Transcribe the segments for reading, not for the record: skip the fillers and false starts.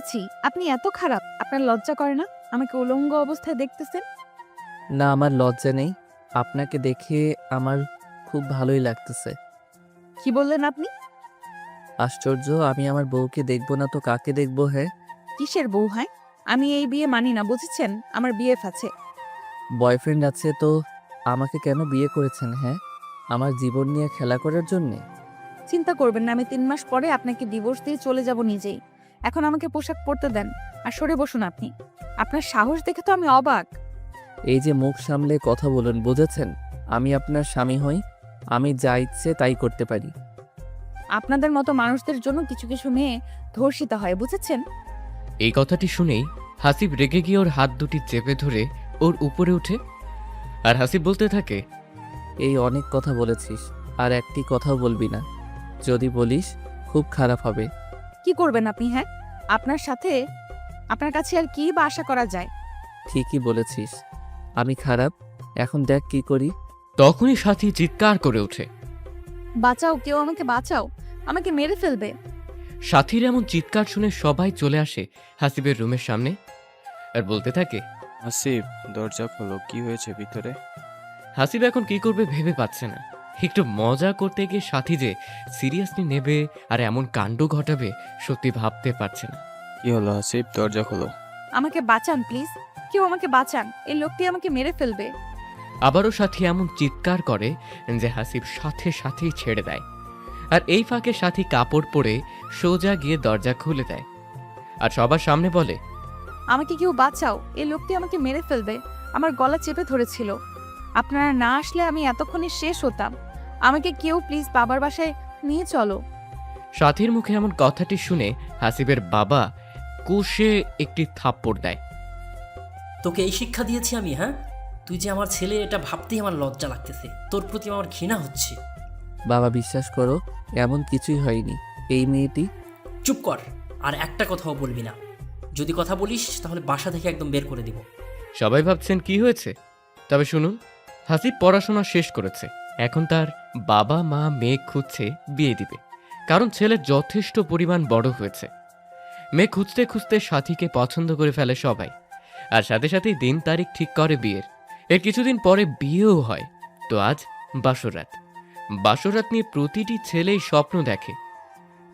ছি, আপনি এত খারাপ, আপনার লজ্জা করে না? আমাকে উলঙ্গ অবস্থায় দেখতেছেন। না, আমার লজ্জা নেই। আপনাকে দেখে আমার খুব ভালোই লাগতেছে। কি বললেন আপনি? আশ্চর্য, আমি আমার বউকে দেখব না তো কাকে দেখব? হ্যাঁ, কিসের বউ হয়? আমি এই বিয়ে মানি না, বুঝেছেন? আমার বিএফ আছে। বয়ফ্রেন্ড আছে তো আমাকে কেন বিয়ে করেছেন? হ্যাঁ, আমার জীবন নিয়ে খেলা করার জন্যে? চিন্তা করবেন না, আমি 3 মাস পরে আপনাকে ডিভোর্স দিয়ে চলে যাব নিজেই। এখন আমাকে পোশাক পরতে দেন আর সরে বসুন আপনি। আপনার সাহস দেখে তো আমি অবাক। এই যে মুখ সামলে কথা বলুন, বুঝেছেন? আমি আপনার স্বামী হই, আমি যা ইচ্ছে তাই করতে পারি। আপনাদের মতো মানুষদের জন্য কিছু কিছু মেয়ে ধর্ষিতা হয়, বুঝেছেন? এই কথাটি শুনেই হাসিব রেগে গিয়ে ওর হাত দুটি চেপে ধরে ওর উপরে উঠে আর হাসিব বলতে থাকে, এই অনেক কথা বলেছিস, আর একটি কথাও বলবি না। যদি বলিস খুব খারাপ হবে। কি করবেন আপনি? হ্যাঁ, আপনার সাথে আপনার কাছে আর কি বা আশা করা যায়? ঠিকই বলেছিস, আমি খারাপ। এখন দেখ কি করি। তখনই সাথী চিৎকার করে ওঠে। বাঁচাও, কেউ আমাকে বাঁচাও, আমাকে মেরে ফেলবে। সাথীর এমন চিৎকার শুনে সবাই চলে আসে হাসিবের রুমের সামনে আর বলতে থাকে। আসিফ, দরজা খোলো, কি হয়েছে ভিতরে? হাসিব এখন কি করবে ভেবে পাচ্ছে না। একটু মজা করতে গিয়ে সাথী যে সিরিয়াসলি নেবে আর এমন কাণ্ড ঘটাবে সত্যি ভাবতে পারছে না। কি হলো আসিফ, দরজা খোলো। আমাকে বাঁচান প্লিজ, কেউ আমাকে বাঁচান, এই লোকটি আমাকে মেরে ফেলবে। আবারও সাথী এমন চিৎকার করে যে হাসিব সাথে সাথেই ছেড়ে দেয়। আর এই ফাঁকে সাথী কাপড় পরে সোজা গিয়ে দরজা খুলে দেয় আর সবার সামনে বলে, আমাকে কেউ বাঁচাও, এই লোকটি আমাকে মেরে ফেলবে। আমার গলা চেপে ধরেছিল। আপনারা না আসলে আমি এতক্ষণে শেষ হতাম। আমাকে কেউ প্লিজ বাবার বাসায় নিয়ে চলো। সাথীর মুখে এমন কথাটি শুনে হাসিবের বাবা কষে একটি থাপ্পড় দেয়। তোকে এই শিক্ষা দিয়েছি আমি? হ্যাঁ, তুই যে আমার ছেলে এটা ভাবতেই আমার লজ্জা লাগতেছে। তোর প্রতি আমার ঘৃণা হচ্ছে। বাবা, বিশ্বাস করো, এমন কিছুই হয়নি। এই মেয়েটি। চুপ কর, আর একটা কথাও বলবি না। যদি কথা বলিস তাহলে বাসা থেকে একদম বের করে দিব। সবাই ভাবছেন কি হয়েছে, তবে শুনুন, হাসিব পড়াশোনা শেষ করেছে। এখন তার বাবা মা মেয়ে খুঁজছে বিয়ে দিবে, কারণ ছেলে যথেষ্ট পরিমাণ বড় হয়েছে। মেয়ে খুঁজতে খুঁজতে সাথীকে পছন্দ করে ফেলে সবাই, আর সাথে সাথেই দিন তারিখ ঠিক করে বিয়ের। এর কিছুদিন পরে বিয়েও হয়। তো আজ বাসরাত। বাসরাত নিয়ে প্রতিটি ছেলেই স্বপ্ন দেখে,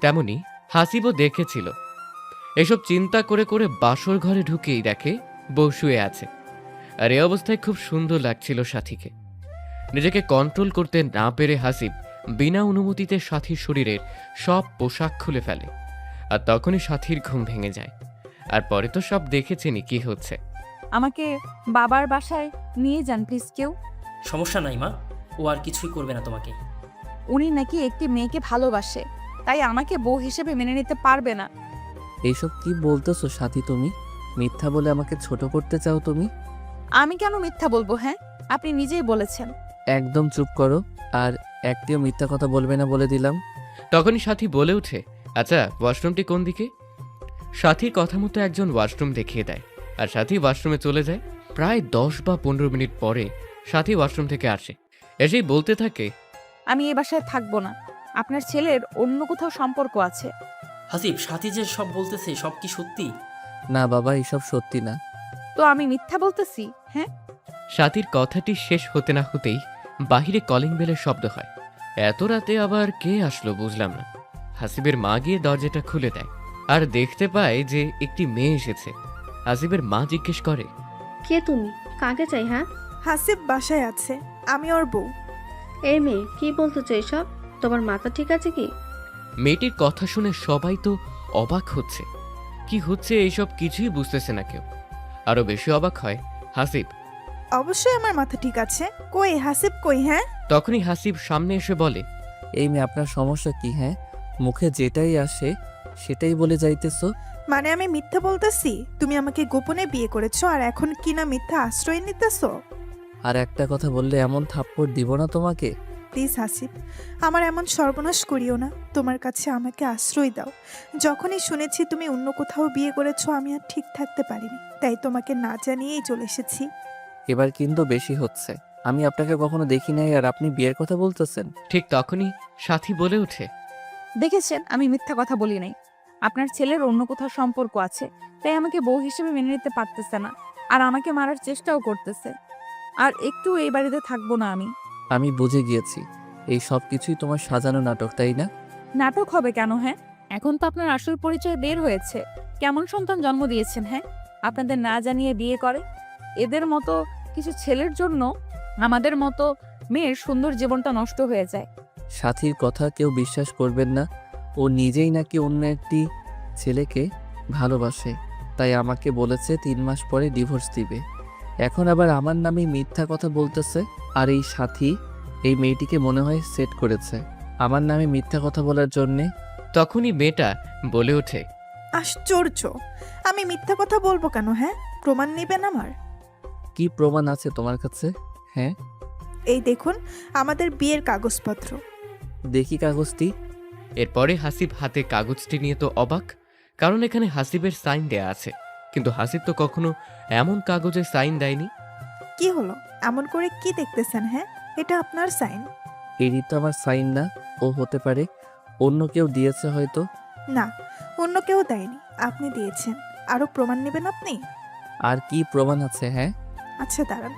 তেমনি হাসিবও দেখেছিল। এসব চিন্তা করে করে বাসর ঘরে ঢুকেই দেখে বউ শুয়ে আছে। আর এই অবস্থায় খুব সুন্দর লাগছিল সাথীকে। নিজেকে কন্ট্রোল করতে না পেরে হাসিব বিনা অনুমতিতে সাথীর শরীরের সব পোশাক খুলে ফেলে। আর তখনই সাথীর ঘুম ভেঙে যায়। আর পরে তো সব দেখেছেনই কি হচ্ছে। আমাকে বাবার বাসায় নিয়ে যান প্লিজ কেউ। সমস্যা নাই মা, ও আর কিছুই করবে না তোমাকে। উনি নাকি একটি মেয়েকে ভালোবাসে, তাই আমাকে বউ হিসেবে মেনে নিতে পারবে না। এইসব কি বলতেছো সাথী? তুমি মিথ্যা বলে আমাকে ছোট করতে চাও তুমি? আমি কেন মিথ্যা বলবো? হ্যাঁ, আপনি নিজেই বলেছেন। একদম চুপ করো, আর একটিও মিথ্যা কথা বলবে না বলে দিলাম। তখনই সাথী বলে ওঠে, আচ্ছা ওয়াশরুমটি কোন দিকে? সাথীর কথা মতো একজন ওয়াশরুম দেখিয়ে দেয় আর সাথী ওয়াশরুমে চলে যায়। প্রায় 10 বা 15 মিনিট পরে সাথী ওয়াশরুম থেকে আসে। এসেই বলতে থাকে, আমি এই বাসায় থাকবো না। আপনার ছেলের অন্য কোথাও সম্পর্ক আছে। হাসিব, সাথী যে সব বলতেছে সব কি সত্যি? না বাবা, এসব সত্যি না। তো আমি মিথ্যা বলতেছি? হ্যাঁ, সাথীর কথাটি শেষ হতে না হতেই বাহিরে কলিং বেলের শব্দ হয়। এত রাতে আবার কে আসলো বুঝলাম না। হাসিবের মা গিয়ে দরজাটা খুলে দেয় আর দেখতে পায় যে একটি মেয়ে এসেছে। হাসিবের মা জিজ্ঞেস করে, কে তুমি? কাকে চাই? হ্যাঁ, হাসিব বাসায় আছে, আমি ওর বউ। এই মেয়ে কি বলতেছো এসব? তোমার মাথা ঠিক আছে কি? মেয়েটির কথা শুনে সবাই তো অবাক হচ্ছে। কি হচ্ছে এইসব কিছুই বুঝতেছে না কেউ। আরো বেশি অবাক হয় হাসিব। অবশ্যই আমার মাথা ঠিক আছে। কই হাসিব, কই? হ্যাঁ, তখনই হাসিব সামনে এসে বলে, এই মেয়ে, আপনার সমস্যা কি? হ্যাঁ, মুখে যেটাই আসে সেটাই বলে যাইতেছো। মানে আমি মিথ্যা বলতেছি? তুমি আমাকে গোপনে বিয়ে করেছো আর এখন কি না মিথ্যা আশ্রয় নিতেছো? আর একটা কথা বললে এমন থাপ্পড় দিব না তোমাকে। প্লিজ হাসিব, আমার এমন সর্বনাশ করিও না। তোমার কাছে আমাকে আশ্রয় দাও। যখনই শুনেছি তুমি অন্য কোথাও বিয়ে করেছো, আমি আর ঠিক থাকতে পারিনি, তাই তোমাকে না জানিয়েই চলে এসেছি। এবার কিন্তু বেশি হচ্ছে। আমি আপনাকে কখনো দেখি নাই আর আপনি বিয়ের কথা বলতেছেন। ঠিক তখনই সাথী বলে ওঠে, দেখেছেন আমি মিথ্যা কথা বলি নাই। আপনার ছেলের অন্য কোথাও সম্পর্ক আছে, তাই আমাকে বউ হিসেবে মেনে নিতে পারতেছে না, আর আমাকে মারার চেষ্টাও করতেছে। আর একটু এই বাড়িতে থাকবো না আমি। আমি বুঝে গিয়েছি এই সব কিছুই তোমার সাজানো নাটক, তাই না? নাটক হবে কেন? হ্যাঁ, এখন তো আপনার আসল পরিচয় বের হয়েছে। কেমন সন্তান জন্ম দিয়েছেন? হ্যাঁ, আপনাদের না জানিয়ে বিয়ে করে। এদের মতো কিছু ছেলের জন্য আমাদের মতো মেয়ের সুন্দর জীবনটা নষ্ট হয়ে যায়। সাথীর কথা কেউ বিশ্বাস করবেন না। ও নিজেই নাকি অন্য একটি ছেলেকে ভালোবাসে, তাই আমাকে বলেছে 3 মাস পরে ডিভোর্স দিবে। এখন আবার আমার নামে মিথ্যা কথা বলতেছে। আর এই সাথী এই মেয়েটিকে মনে হয় সেট করেছে আমার নামে মিথ্যা কথা বলার জন্যে। তখনই মেয়েটা বলে ওঠে, আশ্চর্য! আমি মিথ্যা কথা বলবো কেন? হ্যাঁ, প্রমাণ নেবেন আমার? কি প্রমাণ আছে তোমার কাছে? হ্যাঁ, এই দেখুন আমাদের বিয়ের কাগজপত্র। দেখি কাগজটি। এরপরে হাসিব হাতে কাগজটি নিয়ে তো অবাক, কারণ এখানে হাসিবের সাইন দেয়া আছে, কিন্তু হাসিব তো কখনো এমন কাগজে সাইন দেয়নি। কি হলো? এমন করে কি দেখতেছেন? হ্যাঁ, এটা আপনার সাইন। এটি তো আমার সাইন না। ও হতে পারে অন্য কেউ দিয়েছে হয়তো। না, অন্য কেউ দেয়নি, আপনি দিয়েছেন। আরও প্রমাণ নেবেন আপনি? আর কি প্রমাণ আছে? হ্যাঁ, আচ্ছা দাঁড়ান,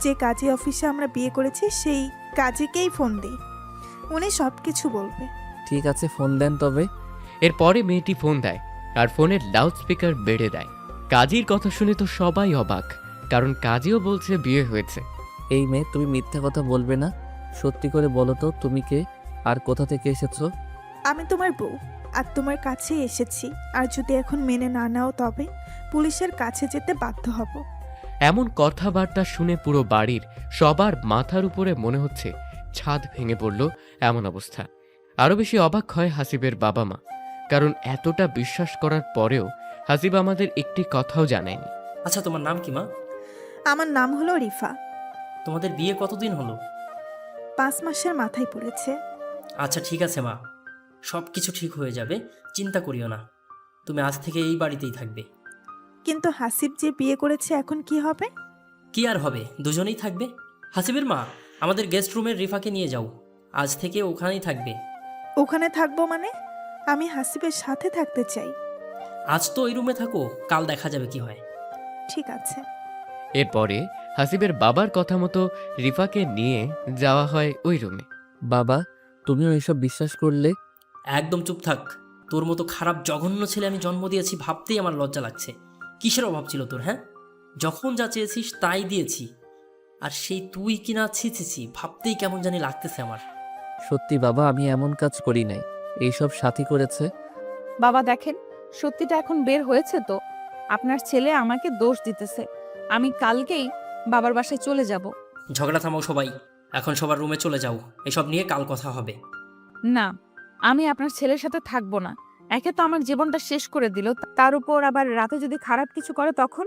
যে কাজী অফিসে আমরা বিয়ে করেছি সেই কাজীকেই ফোন দিই, উনি সব কিছু বলবে। ঠিক আছে, ফোন দেন তবে। এরপরে মেয়েটি ফোন দেয় আর ফোনের লাউড স্পিকার বেড়ে দেয়। কাজীর কথা শুনে তো সবাই অবাক, কারণ কাজীও বলছে বিয়ে হয়েছে। এই মেয়ে, তুমি মিথ্যা কথা বলবে না। সত্যি করে বলো তো, তুমি কে আর কোথা থেকে এসেছো? আমি তোমার বউ, আর তোমার কাছে এসেছি। আর যদি এখন মেনে না নাও তবে পুলিশের কাছে যেতে বাধ্য হব। এমন কথাবার্তা শুনে পুরো বাড়ির সবার মাথার উপরে মনে হচ্ছে ছাদ ভেঙে পড়ল এমন অবস্থা। আরও বেশি অবাক হয় হাসিবের বাবা মা, কারণ এতটা বিশ্বাস করার পরেও হাসিব আমাদের একটি কথাও জানায়নি। আচ্ছা, তোমার নাম কি মা? আমার নাম হলো রিফা। তোমাদের বিয়ে কতদিন হলো? 5 মাসের মাথায় পড়েছে। আচ্ছা ঠিক আছে মা, সব কিছু ঠিক হয়ে যাবে, চিন্তা করিও না। তুমি আজ থেকে এই বাড়িতেই থাকবে। কিন্তু হাসিব যে বিয়ে করেছে এখন কি হবে? কি আর হবে, দুজনেই থাকবে। হাসিবের মা, আমাদের গেস্ট রুমের রিফাকে নিয়ে যাও, আজ থেকে ওখানেই থাকবে। ওখানে থাকবো মানে? আমি হাসিবের সাথে থাকতে চাই। আজ তো ওই রুমে থাকো, কাল দেখা যাবে কি হয়। ঠিক আছে। এরপরে হাসিবের বাবার কথা মতো রিফাকে নিয়ে যাওয়া হয় ওই রুমে। বাবা, তুমিও এসব বিশ্বাস করলে? একদম চুপ থাক। তোর মতো খারাপ জঘন্য ছেলে আমি জন্ম দিয়েছি ভাবতেই আমার লজ্জা লাগছে। কিসের অভাব ছিল তোর? হ্যাঁ, যখন যা চেয়েছিস তাই দিয়েছি, আর সেই তুই কিনা ছি ছি ছি, ভাবতেই কেমন জানি লাগতেছে আমার। সত্যি বাবা, আমি এমন কাজ করি নাই। এইসব সাথী করেছে। বাবা দেখেন, সত্যিটা এখন বের হয়েছে তো। আপনার ছেলে আমাকে দোষ দিতেছে। আমি কালকেই বাবার বাসায় চলে যাব। ঝগড়া থামাও সবাই, এখন সবার রুমে চলে যাও, এসব নিয়ে কাল কথা হবে। না, আমি আপনার ছেলের সাথে থাকবো না। একে তো আমার জীবনটা শেষ করে দিল, তার উপর আবার রাতে যদি খারাপ কিছু করে তখন?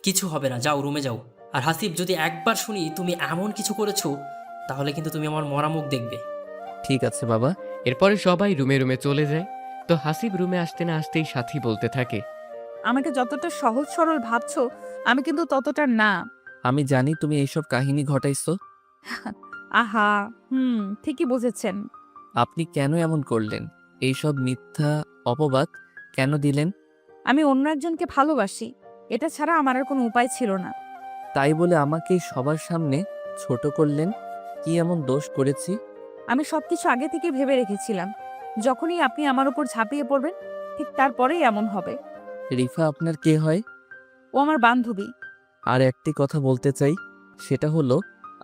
কিছু হবে না, যাও রুমে যাও। আর হাসিব, যদি একবার শুনি তুমি এমন কিছু করেছো, তাহলে কিন্তু তুমি আমার মরা মুখ দেখবে। ঠিক আছে বাবা। এরপরে সবাই রুমে রুমে চলে যায়। তো হাসিব রুমে আসতে না আসতেই সাথী বলতে থাকে, আমাকে যতটা সহজ সরল ভাবছো, আমি কিন্তু ততটা না। আমি জানি তুমি এইসব কাহিনী ঘটাইছো। আহা, ঠিকই বুঝেছেন। আপনি কেন এমন করলেন? এইসব মিথ্যা অপবাদ কেন দিলেন? আমি অন্য একজনকে ভালোবাসি, এটা ছাড়া আমার আর কোনো উপায় ছিল না। তাই বলে আমাকে সবার সামনে ছোট করলেন। কি এমন দোষ করেছি? আমি সবকিছু আগে থেকে ভেবে রেখেছিলাম, যখনই আপনি আমার উপর ঝাঁপিয়ে পড়বেন ঠিক তারপরেই এমন হবে। রিফা আপনার কে হয়? ও আমার বান্ধবী। আর একটি কথা বলতে চাই, সেটা হলো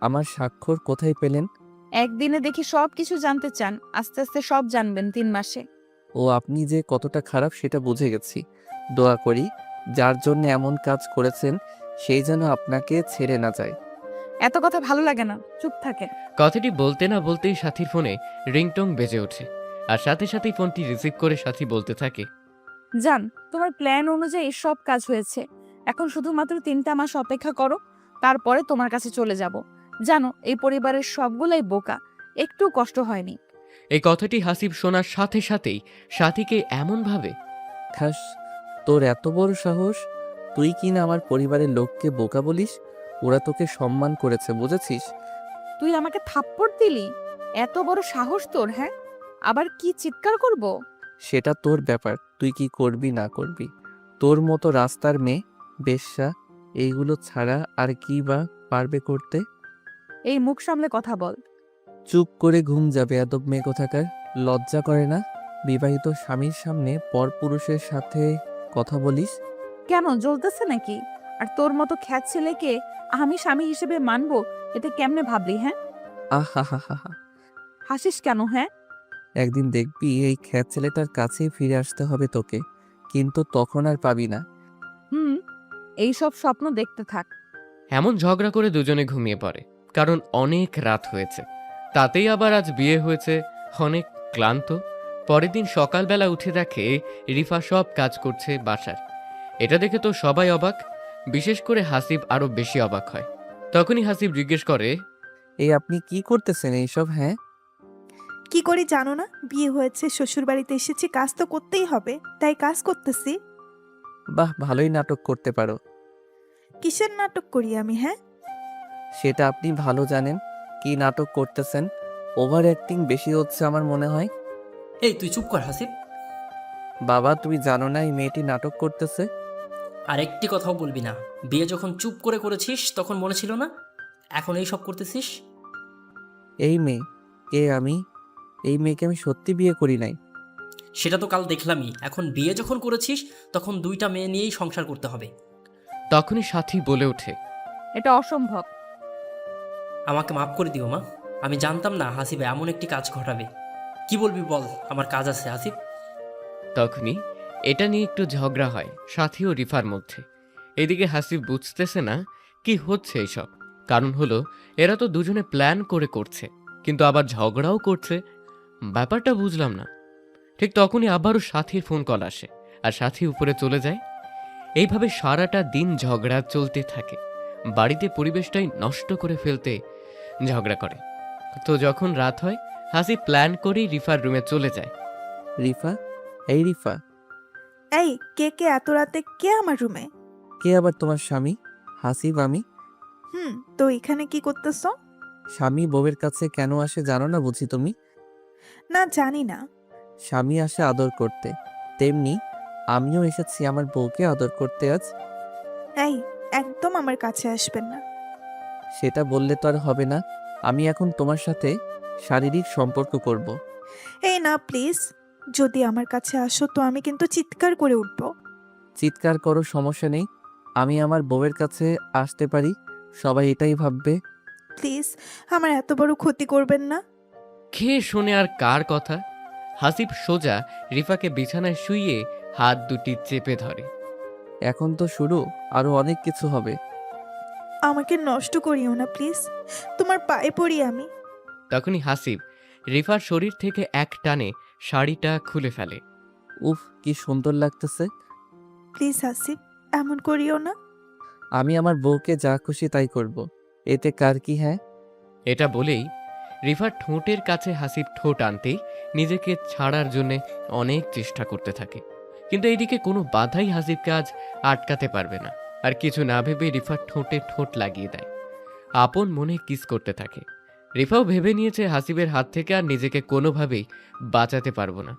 আমার স্বাক্ষর কোথায় পেলেন? একদিনে দেখি সব কিছু জানতে চান, আস্তে আস্তে সব জানবেন 3 মাসে। ও আপনি যে কতটা খারাপ সেটা বুঝে গেছি। দোয়া করি যার জন্য এমন কাজ করেছেন সেই যেন আপনাকে ছেড়ে না যায়। এত কথা ভালো লাগে না, চুপ থাকেন। কথাটি বলতে না বলতেই সাথীর ফোনে রিংটং বেজে ওঠে, আর সাথে সাথেই ফোনটি রিসিভ করে সাথী বলতে থাকে, জান, তোমার প্ল্যান অনুযায়ী সব কাজ হয়েছে। এখন শুধুমাত্র 3টা মাস অপেক্ষা করো, তারপরে তোমার কাছে চলে যাব। জানো, এই পরিবারের সবগুলাই বোকা, একটু কষ্ট হয়নি। এই কথাটি হাসিব শোনার সাথে সাথেই সাথীকে এমন ভাবে। খাস, তোর এত বড় সাহস! তুই কি না আমার পরিবারের লোককে বোকা বলিস? ওরা তোকে সম্মান করেছে, বুঝেছিস? তুই আমাকে থাপ্পড় দিলি? এত বড় সাহস তোর? হ্যাঁ, আবার কি চিৎকার করব? সেটা তোর ব্যাপার, তুই কি করবি না করবি। তোর মতো রাস্তার মেয়ে, বেশ্যা, এইগুলো ছাড়া আর কি বা পারবে করতে। এই মুখ সামলে কথা বল। চুপ করে ঘুম যাবে এদব মেয়ে কোথাকার। লজ্জা করে না বিবাহিত স্বামীর সামনে পরপুরুষের সাথে কথা বলিস? কেন জ্বলতেছে নাকি? আর তোর মতো খ্যাত ছেলেকে আমি স্বামী হিসেবে মানবো, এটা কেমনে ভাবলি? হ্যাঁ, আহা হা হা হা। হাসিস কেন? হ্যাঁ, একদিন দেখবি এই খ্যাত ছেলেটার কাছেই ফিরে আসতে হবে তোকে, কিন্তু তখন আর পাবি না। হুম, এইসব স্বপ্ন দেখতে থাক। এমন ঝগড়া করে দুজনে ঘুমিয়ে পড়ে, কারণ অনেক রাত হয়েছে। তাতেই আবার আজ বিয়ে হয়েছে, অনেক ক্লান্ত। পরের দিন সকালবেলা উঠে দেখে রিফা সব কাজ করছে বাসার। এটা দেখে তো সবাই অবাক, বিশেষ করে হাসিব আরো বেশি অবাক হয়। তখনই হাসিব জিজ্ঞেস করে, এই আপনি কি করতেছেন এইসব? হ্যাঁ, কি করি জানো না? বিয়ে হয়েছে, শ্বশুর বাড়িতে এসেছি, কাজ তো করতেই হবে, তাই কাজ করতেছি। বাহ, ভালোই নাটক করতে পারো। কিসের নাটক করি আমি? হ্যাঁ, সেটা আপনি ভালো জানেন কি নাটক করতেছেন। ওভার অ্যাক্টিং বেশি হচ্ছে আমার মনে হয়। এই তুই চুপ কর হাসিব। বাবা, তুমি জানো না এই মেয়েটি নাটক করতেছে? আর একটি কথাও বলবি না। বিয়ে যখন চুপ করে করেছিস তখন মনে ছিল না, এখন এই সব করতেছিস। এই মেয়ে কে? এই মেয়েকে আমি সত্যি বিয়ে করি নাই। সেটা তো কাল দেখলামই। এখন বিয়ে যখন করেছিস তখন দুইটা মেয়ে নিয়েই সংসার করতে হবে। তখনই সাথী বলে ওঠে, এটা অসম্ভব। আমাকে মাফ করে দিও মা, আমি জানতাম না হাসিব এমন একটি কাজ ঘটাবে। কি বলবি বল, আমার কাজ আছে হাসিব। তখনই এটা নিয়ে একটু ঝগড়া হয় সাথী ও রিফার মধ্যে। এদিকে হাসিব বুঝতেছে না কি হচ্ছে এইসব। কারণ হলো, এরা তো দুজনে প্ল্যান করে করছে, কিন্তু আবার ঝগড়াও করছে। ব্যাপারটা বুঝলাম না। ঠিক তখনই আবারও সাথীর ফোন কল আসে, আর সাথী উপরে চলে যায়। এইভাবে সারাটা দিন ঝগড়া চলতে থাকে। বাড়িতে পরিবেশটাই নষ্ট করে ফেলতে ঝগড়া করে। তো যখন রাত হয়, হাসিব প্ল্যান করেই রিফার রুমে চলে যায়। রিফা, এই রিফা, এই কে কে এত রাতে? কে আমার রুমে? কে আবার তোমার স্বামী? হাসিব আমি। তো এখানে কি করতেছ? স্বামী বউয়ের কাছে কেন আসে জানো না বুঝি তুমি? না, জানি না। স্বামী আসে আদর করতে, তেমনি আমিও এসেছি আমার বউকে আদর করতে আজ। এই, একদম আমার কাছে আসবেন না। সেটা বললে তো আর হবে না। আমি এখন তোমার সাথে শারীরিক সম্পর্ক করব। এই না প্লিজ, যদি আমার কাছে আসো তো আমি কিন্তু চিৎকার করে উঠবো। চিৎকার করো, সমস্যা নেই। আমি আমার বউয়ের কাছে আসতে পারি, সবাই এটাই ভাববে। প্লিজ, আমার এত বড় ক্ষতি করবেন না। কে শোনে আর কার কথা? হাসিব সোজা রিফাকে বিছানায় শুইয়ে হাত দুটি চেপে ধরে। এখন তো শুরু, আরো অনেক কিছু হবে। আমাকে নষ্ট করিও না প্লিজ, তোমার পায়ে পড়ি আমি। তখনই হাসিব রিফার শরীর থেকে এক টানে শাড়িটা খুলে ফেলে। উফ, কি সুন্দর লাগতেছে। প্লিজ হাসিব, এমন করিও না। আমি আমার বউকে যা খুশি তাই করব, এতে কার কি? হ্যাঁ, এটা বলেই রিফার ঠোঁটের কাছে হাসিব ঠোঁট আনতেই নিজেকে ছাড়ার জন্য অনেক চেষ্টা করতে থাকে। কিন্তু এইদিকে কোনো বাধাই হাসিবকে আজ আটকাতে পারবে না। আর কিছু না ভেবে রিফার ঠোঁটে ঠোঁট লাগিয়ে দেয়, আপন মনে কিস করতে থাকে। রিফাও ভেবে নিয়েছে হাসিবের হাত থেকে আর নিজেকে কোনোভাবেই বাঁচাতে পারবো না।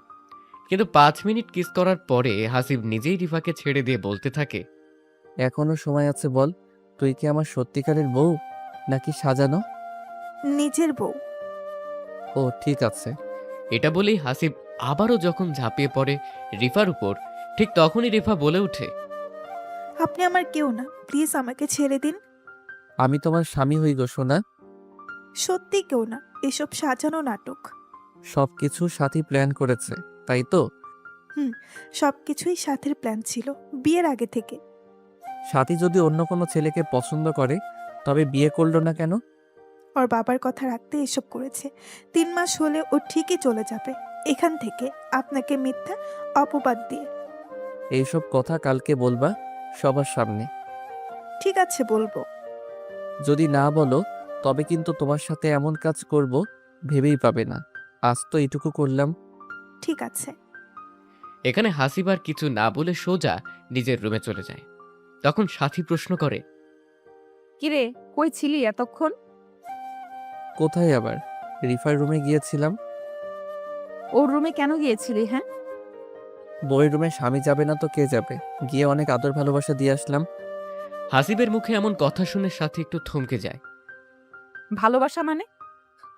কিন্তু 5 মিনিট কিস করার পরে হাসিব নিজেই রিফাকে ছেড়ে দিয়ে বলতে থাকে, এখনো সময় আছে, বল তুই কি আমার সত্যিকারের বউ নাকি সাজানো? নিজের বউ। ও ঠিক আছে। এটা বলেই হাসিব আবারও যখন ঝাঁপিয়ে পড়ে রিফার উপর, ঠিক তখনই রিফা বলে ওঠে, আপনি আমার কেউ না, প্লিজ আমাকে ছেড়ে দিন। আমি তোমার স্বামী হই গো সোনা। সত্যি কেউ না, এসব সাজানো নাটক। সবকিছু সাথী প্ল্যান করেছে, তাই তো? সবকিছুই সাথের প্ল্যান ছিল, বিয়ের আগে থেকে। সাথী যদি অন্য কোনো ছেলেকে পছন্দ করে তবে বিয়ে করলো না কেন? ওর বাবার কথা রাখতে এসব করেছে। 3 মাস হলে ও ঠিকই চলে যাবে এখান থেকে, আপনাকে মিথ্যা অপবাদ দিয়ে। এইসব কথা কালকে বলবা সবার সামনে। ঠিক আছে, বলবো। যদি না বলো তবে কিন্তু তোমার সাথে এমন কাজ করব ভেবেই পাবে না। আজ তো এটুকু করলাম। ঠিক আছে। এখানে হাসিব আর কিছু না বলে সোজা নিজের রুমে চলে যায়। তখন সাথী প্রশ্ন করে, কিরে, কই ছিলি এতক্ষণ? কোথায় আবার? রিফার রুমে গিয়েছিলাম। ওর রুমে কেন গিয়েছিলি? হ্যাঁ, বইয়ের রুমে স্বামী যাবে না তো কে যাবে? গিয়ে অনেক আদর ভালোবাসা দিয়ে আসলাম। হাসিবের মুখে এমন কথা শুনে সাথী একটু থমকে যায়। ভালোবাসা মানে?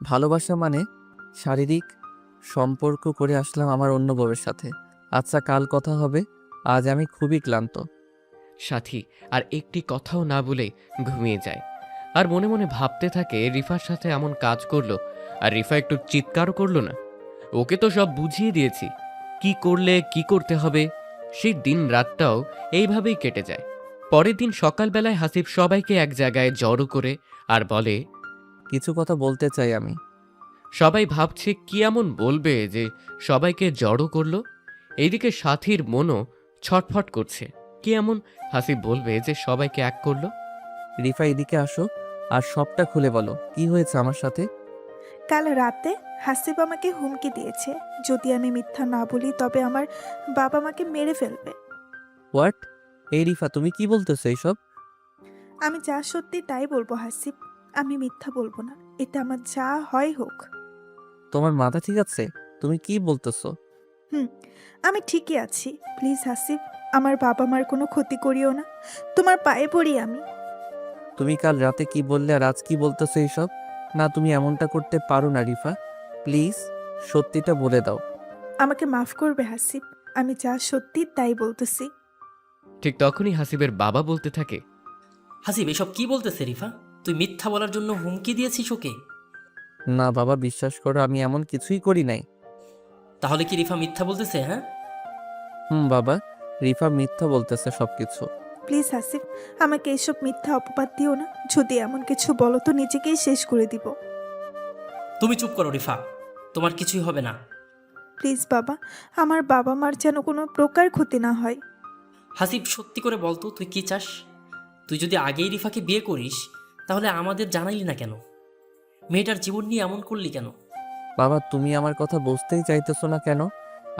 ভালোবাসা মানে শারীরিক সম্পর্ক করে আসলাম আমার অন্য বউয়ের সাথে। আচ্ছা, কাল কথা হবে, আজ আমি খুবই ক্লান্ত। সাথী আর একটি কথাও না বলে ঘুমিয়ে যায়। আর মনে মনে ভাবতে থাকে রিফার সাথে এমন কাজ করলো, আর রিফা একটু চিৎকারও করলো না। ওকে তো সব বুঝিয়ে দিয়েছি, কি করলে কি করতে হবে। সেই দিন রাতটাও এইভাবেই কেটে যায়। পরের দিন সকালবেলায় হাসিব সবাইকে এক জায়গায় জড়ো করে আর বলে, কিছু কথা বলতে চাই আমি। সবাই ভাবছে কি এমন বলবে যে সবাইকে জড়ো করলো। এইদিকে সাথীর মনও ছটফট করছে, কি এমন হাসিব বলবে যে সবাইকে এক করলো। রিফা, এদিকে আসো আর সবটা খুলে বলো, কি হয়েছে আমার সাথে। কাল রাতে হাসিব আমাকে হুমকি দিয়েছে, যদি আমি মিথ্যা না বলি তবে আমার বাবা মাকে মেরে ফেলবে। হোয়াট? এই রিফা, তুমি কি বলতেছো এইসব? আমি যা সত্যি তাই বলবো হাসিব, আমি মিথ্যা বলবো না, এটা আমার যা হয় হোক। তোমার মাথা ঠিক আছে? তুমি কি বলতেছো? আমি ঠিকই আছি, প্লিজ হাসিব, আমার বাবা মার কোনো ক্ষতি করিও না, তোমার পায়ে পড়ি আমি। তুমি কাল রাতে কি বললে আর আজ কি বলতেছো এইসব? না, তুমি এমনটা করতে পারো না রিফা, প্লিজ সত্যিটা বলে দাও। আমাকে মাফ করবে হাসিব, আমি যা সত্যি তাই বলতেছি। ঠিক তখনই হাসিবের বাবা বলতে থাকে, হাসিব এসব কি বলতেছে রিফা? তুই মিথ্যা বলার জন্য হুমকি দিয়েছিস ওকে? না বাবা, বিশ্বাস করো, আমি এমন কিছুই করি নাই। তাহলে কি রিফা মিথ্যা বলতেছে? হ্যাঁ, বাবা, রিফা মিথ্যা বলতেছে সবকিছু। প্লিজ হাসিব, আমাকে এসব মিথ্যা অপবাদ দিও না, যদি এমন কিছু বলো তো নিজেকেই শেষ করে দিব। তুমি চুপ করো রিফা, তোমার কিছুই হবে না। প্লিজ বাবা, আমার বাবা মার যেন কোনো প্রকার ক্ষতি না হয়। হাসিব সত্যি করে বলতো তুই কি চাস? তুই যদি আগেই রিফাকে বিয়ে করিস তাহলে আমাদের জানাইলি না কেন? মেয়েটার জীবন নিয়ে এমন করলি কেন? বাবা, তুমি আমার কথা বুঝতেই চাইতেছো না কেন?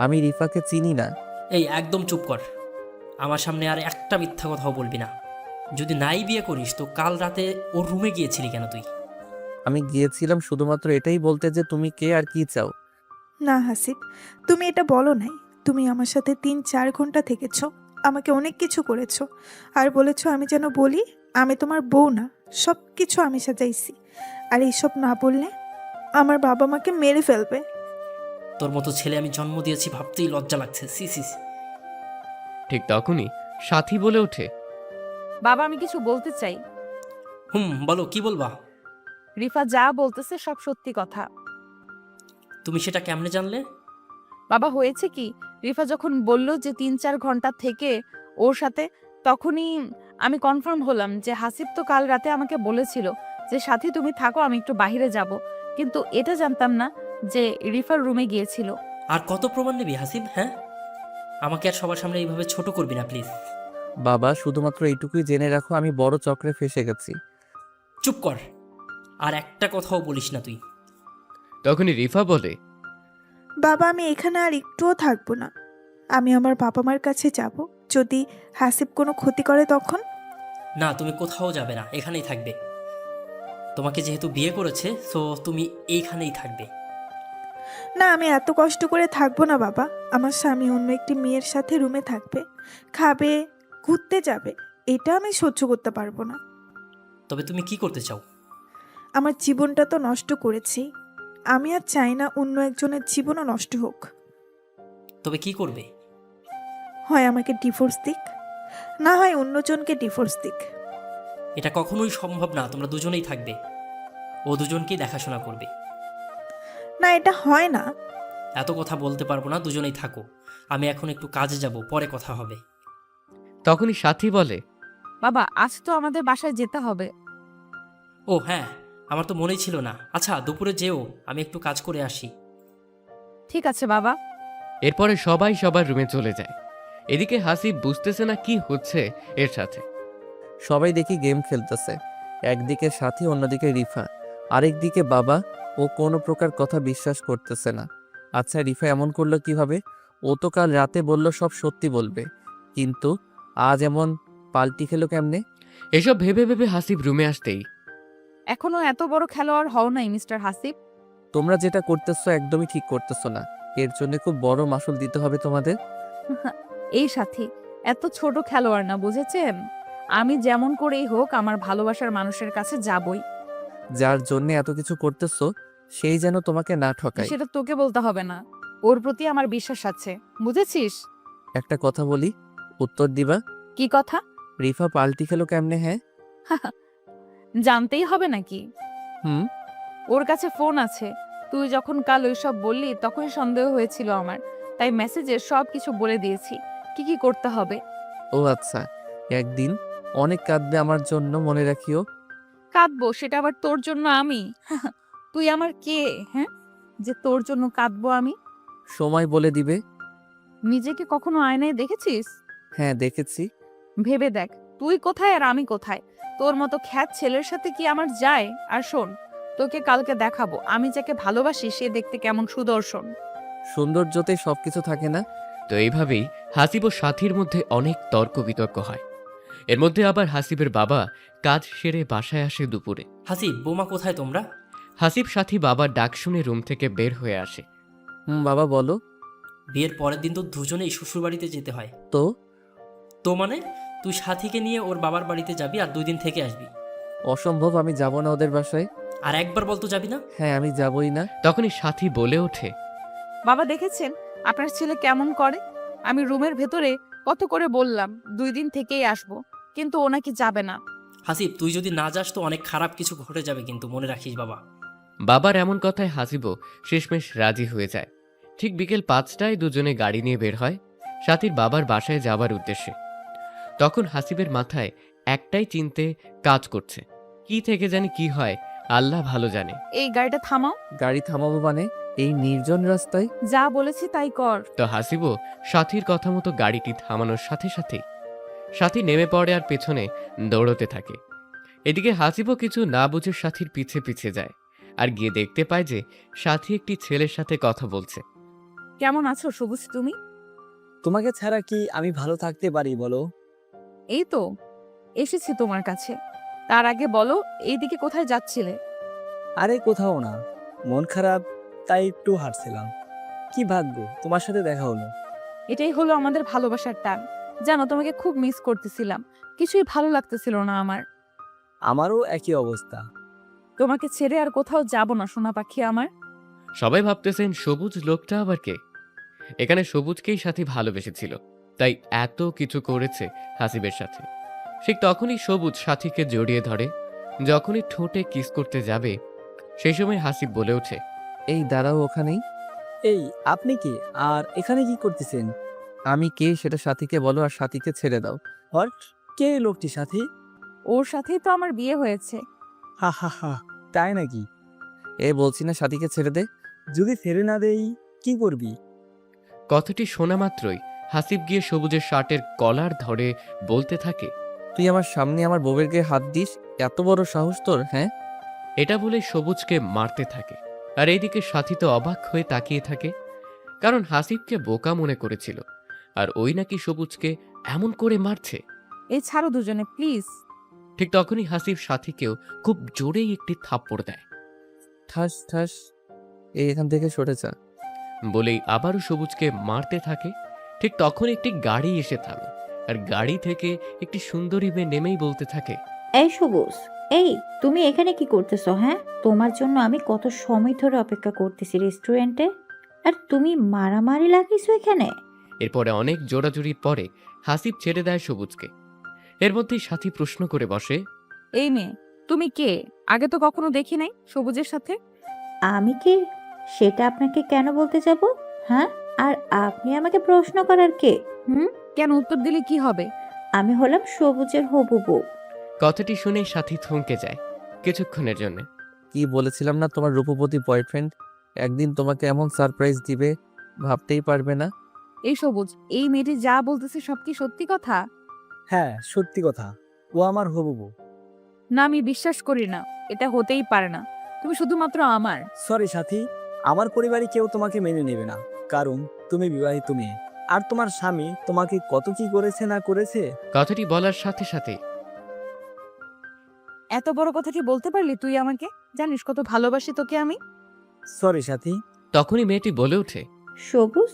আমি রিফাকে চিনি না। এই একদম চুপ কর, আমার সামনে আর একটা মিথ্যা কথাও বলবি না। যদি নাই বিয়ে করিস তো কাল রাতে ওর রুমে গিয়েছিলি কেন তুই? আমি গিয়েছিলাম শুধুমাত্র এটাই বলতে যে তুমি কে আর কি চাও। না হাসিব, তুমি এটা বলো নাই, তুমি আমার সাথে 3-4 ঘন্টা থেকেছো, আমাকে অনেক কিছু করেছো, আর বলেছো আমি যেন বলি আমি তোমার বউ না, সব কিছু আমি সাজাইছি, আর এইসব না বললে আমার বাবা মাকে মেরে ফেলবে। তোর মতো ছেলে আমি জন্ম দিয়েছি ভাবতেই লজ্জা লাগছে, সি সি সি। ঠিক তখনই সাথী বলে ওঠে, বাবা, আমি কিছু বলতে চাই। বলো কি বলবা? রিফা যা বলতেছে সব সত্যি কথা। তুমি সেটা কেমনে জানলে? বাবা, হয়েছে কি, রিফা যখন বলল যে 3-4 ঘন্টা থেকে ওর সাথে, তখনই আমি কনফার্ম হলাম যে হাসিব তো কাল রাতে আমাকে বলেছিল যে সাথী তুমি থাকো, আমি একটু বাইরে যাব, কিন্তু এটা জানতাম না যে রিফার রুমে গিয়েছিল। আর কত প্রমাণ নেবি হাসিব? হ্যাঁ, আমাকে আর সবার সামনে এইভাবে ছোট করবি না প্লিজ। বাবা, শুধুমাত্র এইটুকুই জেনে রাখো, আমি বড় চক্রে ফেসে গেছি। চুপ কর, আর একটা কথাও বলিস না তুই। তখনই রিফা বলে, বাবা, আমি এখানে আর একটুও থাকবো না, আমি আমার বাবা মার কাছে যাব, যদি হাসিব কোনো ক্ষতি করে তখন। না, তুমি কোথাও যাবে না, এখানেই থাকবে। তোমাকে যেহেতু বিয়ে করেছে সো তুমি এইখানেই থাকবে। না, আমি এত কষ্ট করে থাকবো না বাবা, আমার স্বামী অন্য একটি মেয়ের সাথে রুমে থাকবে, খাবে, ঘুরতে যাবে, এটা আমি সহ্য করতে পারবো না। তবে তুমি কি করতে চাও? আমার জীবনটা তো নষ্ট করেছি, আমি আর চাই না অন্য একজনের জীবনও নষ্ট হোক। তবে কি করবে? হয় আমাকে ডিভোর্স দিক, না হয় অন্যজনকে ডিভোর্স দিক। এটা কখনোই সম্ভব না, তোমরা দুজনেই থাকবে, ও দুজনকেই দেখাশোনা করবে। না, এটা হয় না। এত কথা বলতে পারবো না, দুজনেই থাকো। আমি এখন একটু কাজে যাব, পরে কথা হবে। তখনই সাথী বলে, বাবা, আজ তো আমাদের বাসায় যেতে হবে। ও হ্যাঁ, আমার তো মনেই ছিল না। আচ্ছা, দুপুরে যেও, আমি একটু কাজ করে আসি। ঠিক আছে বাবা। এরপরে সবাই সবার রুমে চলে যায়। এদিকে হাসিব বুঝতেছে না কি হচ্ছে এর সাথে। সবাই দেখি গেম খেলতেছে, একদিকে সাথী, অন্যদিকে রিফা, আরেকদিকে বাবা। ও কোনো প্রকার কথা বিশ্বাস করতেছে না। আচ্ছা, রিফা এমন করলো কিভাবে? ও তো কাল রাতে বলল সব সত্যি বলবে, কিন্তু আজ এমন পাল্টি খেলো কেমনে? এসব ভেবে ভেবে হাসিব রুমে আসতেই, এখনো এত বড় খেলোয়াড় হও নাই মিস্টার হাসিব। তোমরা যেটা করতেছো একদমই ঠিক করতেছো না, এর জন্য খুব বড় মাসুল দিতে হবে তোমাদের। এই সাথী এত ছোট খেলোয়াড় না, বুঝেছেন? আমি যেমন করেই হোক আমার ভালোবাসার মানুষের কাছে যাবই। যার জন্য এত কিছু করতেছো সেই যেন তোমাকে না ঠকায়। সেটা তোকে বলতে হবে না, ওর প্রতি আমার বিশ্বাস আছে, বুঝেছিস? একটা কথা বলি, উত্তর দিবা? কি কথা? রিফা পাল্টি খেলো কেমনে? হ্যাঁ। জানতেই হবে নাকি? হুম। ওর কাছে ফোন আছে। তুই যখন কাল ওইসব বললি তখনই সন্দেহ হয়েছিল আমার, তাই মেসেজে সব কিছু বলে দিয়েছি কি কি করতে হবে। ও আচ্ছা, একদিন অনেক কাঁদবে আমার জন্য, মনে রাখিও। কাঁদবো সেটা আবার তোর জন্য আমি? তুই আমার কে, হ্যাঁ, যে তোর জন্য কাঁদবো আমি? সময় বলে দিবে। নিজেকে কখনো আয়নায় দেখেছিস? হ্যাঁ দেখেছি। ভেবে দেখ, তুই কোথায় আর আমি কোথায়। তোর মতো খ্যাত ছেলের সাথে কি আমার যায়? আর শোন, তোকে কালকে দেখাবো আমি যাকে ভালোবাসি সে দেখতে কেমন সুদর্শন। সৌন্দর্যতে সবকিছু থাকে না। তো এইভাবেই হাসিব ও সাথীর মধ্যে অনেক তর্ক বিতর্ক হয়। এর মধ্যে আবার হাসিবের বাবা কাজ সেরে বাসায় আসে দুপুরে। হাসিব, বোমা কোথায় তোমরা? হাসিব সাথী বাবার ডাক শুনে রুম থেকে বের হয়ে আসে। বাবা বলো। বিয়ের পরের দিন তো দুজনেই শ্বশুরবাড়িতে যেতে হয়। তো তো মানে তুই সাথীকে নিয়ে ওর বাবার বাড়িতে যাবি আর 2 দিন থেকে আসবি। অসম্ভব, আমি যাব না ওদের বাসায়। আর একবার বলতো যাবি না? হ্যাঁ আমি যাবই না। তখনই সাথী বলে ওঠে, বাবা দেখেছেন আপনার ছেলে কেমন করে? আমি রুমের ভেতরে কত করে বললাম 2 দিন থেকেই আসবো, কিন্তু ও নাকি যাবে না। হাসিব, তুই যদি না যাস তো অনেক খারাপ কিছু ঘটে যাবে, কিন্তু মনে রাখিস বাবা। বাবার এমন কথায় হাসিবও শেষমেশ রাজি হয়ে যায়। ঠিক বিকেল 5টায় দুজনে গাড়ি নিয়ে বের হয় সাথীর বাবার বাসায় যাওয়ার উদ্দেশ্যে। তখন হাসিবের মাথায় একটাই চিন্তে কাজ করছে, কি থেকে জানি কি হয় আল্লাহ ভালো জানে। এই গাড়িটা থামাও। গাড়ি থামাবো মানে? এই নির্জন রাস্তায়? যা বলেছি তাই কর। তো হাসিবও সাথীর কথা মতো গাড়িটি থামানোর সাথে সাথে সাথী নেমে পড়ে আর পেছনে দৌড়তে থাকে। এদিকে হাসিবও কিছু না বুঝে সাথীর পিছে পিছে যায় আর গিয়ে দেখতে পায় যে সাথী একটি ছেলের সাথে কথা বলছে। কেমন আছো সবুজ তুমি? তোমাকে ছাড়া কি আমি ভালো থাকতে পারি বলো? এই তো এসেছি তোমার কাছে। তার আগে বলো, এইদিকে কোথায় যাচ্ছিলে? আরে কোথাও না, মন খারাপ তাই একটু হাঁটছিলাম। কি ভাগ্য তোমার সাথে দেখা হলো। এটাই হলো আমাদের ভালোবাসার টান। জানো, তোমাকে খুব মিস করতেছিলাম, কিছুই ভালো লাগতেছিল না আমার। আমারও একই অবস্থা। তোমাকে ছেড়ে আর কোথাও যাব না সোনা পাখি আমার। সবাই ভাবতেছেন সবুজ লোকটা আবার কে। এখানে সবুজকেই সাথী ভালোবেসেছিল, তাই এত কিছু করেছে হাসিবের সাথে। ঠিক তখনই সবুজ সাথীকে জড়িয়ে ধরে। যখনই ঠোঁটে কিস করতে যাবে সেই সময় হাসিব বলে ওঠে, এই দাঁড়াও ওখানেই। এই আপনি কি আর এখানে কি করতেছেন? আমি কে সেটা সাথীকে বলো আর সাথীকে ছেড়ে দাও। হট, কে এই লোকটি সাথী? ওর সাথেই তো আমার বিয়ে হয়েছে। হা হা হা, তাই নাকি? এ বলছি না সাথীকে ছেড়ে দে। যদি ছেড়ে না দেই কি করবি? কথাটি শোনা মাত্রই হাসিব গিয়ে সবুজের শার্টের কলার ধরে বলতে থাকে, তুই আমার সামনে আমার বউয়ের গায়ে হাত দিস? এত বড় সাহস তোর? হ্যাঁ। এটা বলে সবুজকে মারতে থাকে। আর এইদিকে সাথী তো অবাক হয়ে তাকিয়ে থাকে, কারণ হাসিবকে বোকা মনে করেছিল আর ওই নাকি সবুজকে এমন করে মারছে। এই ছাড়ো দুজনে প্লিজ। ঠিক তখনই হাসিব সাথীকেও খুব জোরেই একটি থাপ্পড় দেয়। ঠাস ঠাস। এই এখান থেকে সরে যা। বলেই আবারও সবুজকে মারতে থাকে। ঠিক তখন একটি গাড়ি এসে থামে আর গাড়ি থেকে একটি সুন্দরী মেয়ে নেমেই বলতে থাকে, এই সবুজ, এই তুমি এখানে কি করতেছো? হ্যাঁ, তোমার জন্য আমি কত সময় ধরে অপেক্ষা করতেছি রেস্টুরেন্টে, আর তুমি মারামারি লাগিয়েছো এখানে? এরপরে অনেক জোরাজুরির পরে হাসিব ছেড়ে দেয় সবুজকে। এর মধ্যেই সাথী প্রশ্ন করে বসে, এই মেয়ে তুমি কে? আগে তো কখনো দেখি নাই সবুজের সাথে। আমি কি সেটা আপনাকে কেন বলতে যাব? হ্যাঁ, আর আপনি আমাকে প্রশ্ন করার কে? কেন, উত্তর দিলে কি হবে? আমি হলাম সবুজের হবু বউ। কথাটি শুনেই সাথী থমকে যায় কিছুক্ষণের জন্য। কি বলেছিলাম না তোমার রূপবতী বয়ফ্রেন্ড একদিন তোমাকে এমন সারপ্রাইজ দিবে, ভাবতেই পারবে না। এই সবুজ, এই মেয়েটি যা বলতেছে সব কি সত্যি কথা? হ্যাঁ সত্যি কথা, ও আমার হবু বউ। না, আমি বিশ্বাস করি না, এটা হতেই পারে না। তুমি শুধুমাত্র আমার। সরি সাথী, আমার পরিবারে কেউ তোমাকে মেনে নেবে না, কারণ তুমি বিবাহিত মেয়ে। আর তোমার স্বামী তোমাকে কত কি করেছে না করেছে। কথাটি বলার সাথে সাথে এত বড় কথাটি বলতে পারলি তুই আমাকে? জানিস কত ভালোবাসি তোকে আমি। সরি সাথী। তখনই মেয়েটি বলে ওঠে, সবুজ,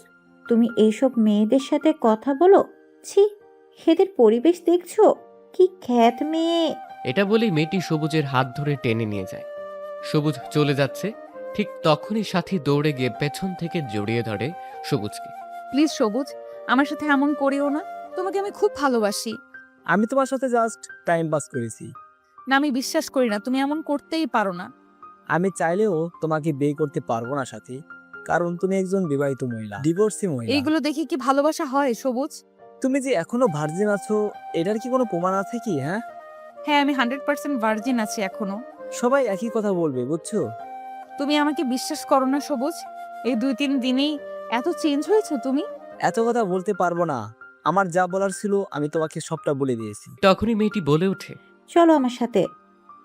তুমি এইসব মেয়েদের সাথে কথা বলো? ছি, এদের পরিবেশ দেখছো? কি খ্যাত মেয়ে! এটা বলেই মেয়েটি সবুজের হাত ধরে টেনে নিয়ে যায়। সবুজ চলে যাচ্ছে, ঠিক তখনই সাথী দৌড়ে গিয়ে পেছন থেকে জড়িয়ে ধরে সবুজকে। প্লিজ সবুজ, আমার সাথে এমন করিও না। তোমাকে আমি খুব ভালোবাসি। আমি তোমার সাথে জাস্ট টাইম পাস করেছি। না, আমি বিশ্বাস করি না, তুমি এমন করতেই পারো না। আমি চাইলেও তোমাকে বিয়ে করতে পারবো না সাথী, কারণ তুমি একজন বিবাহিত মহিলা, ডিভোর্সি মহিলা। এইগুলো দেখে কি ভালোবাসা হয় সবুজ? তুমি যে এখনো ভার্জিন আছো, এটার কি কোনো প্রমাণ আছে কি? হ্যাঁ, হ্যাঁ, আমি 100% ভার্জিন আছি এখনো। সবাই একই কথা বলবে, বুঝছো? তুমি আমাকে বিশ্বাস করো না সবুজ? এই 2-3 দিনেই এত চেঞ্জ হয়েছো তুমি। এত কথা বলতে পারবো না। আমার যা বলার ছিল আমি তোমাকে সবটা বলে দিয়েছি। তখনই মেয়েটি বলে ওঠে, চলো আমার সাথে।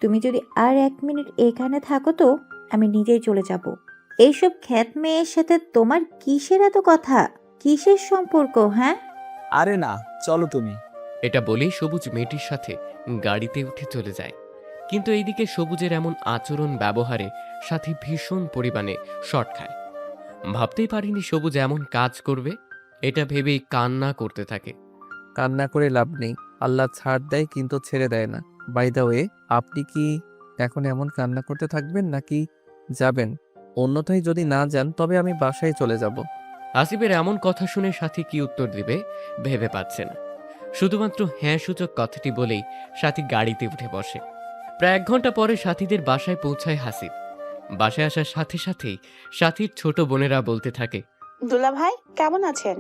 তুমি যদি আর 1 মিনিট এখানে থাকো তো আমি নিজেই চলে যাব। এইসব খ্যাত মেয়ের সাথে তোমার কিসের এত কথা? কিসের সম্পর্ক? হ্যাঁ, আরে না, চলো তুমি। এটা বলেই সবুজ মেয়েটির সাথে গাড়িতে উঠে চলে যায়। কিন্তু এইদিকে সবুজের এমন আচরণ ব্যবহারে সাথী ভীষণ পরিমাণে শর্ট খায়। ভাবতেই পারিনি সবুজ এমন কাজ করবে। এটা ভেবেই কান্না করতে থাকে। কান্না করে লাভ নেই, আল্লাহ ছাড় দেয় কিন্তু ছেড়ে দেয় না। বাই দ্য ওয়ে, আপনি কি এখন এমন কান্না করতে থাকবেন নাকি যাবেন? অন্যথায় যদি না যান তবে আমি বাসায় চলে যাব। আসিফের এমন কথা শুনে সাথী কি উত্তর দিবে ভেবে পাচ্ছে না। শুধুমাত্র হ্যাঁ সূচক কথাটি বলেই সাথী গাড়িতে উঠে বসে। প্রায় 1 ঘন্টা পরে সাথীদের বাসায় পৌঁছায় হাসিব। বাসায় আসার সাথে সাথেই সাথীর ছোট বোনেরা বলতে থাকে, দুলা ভাই কেমন আছেন?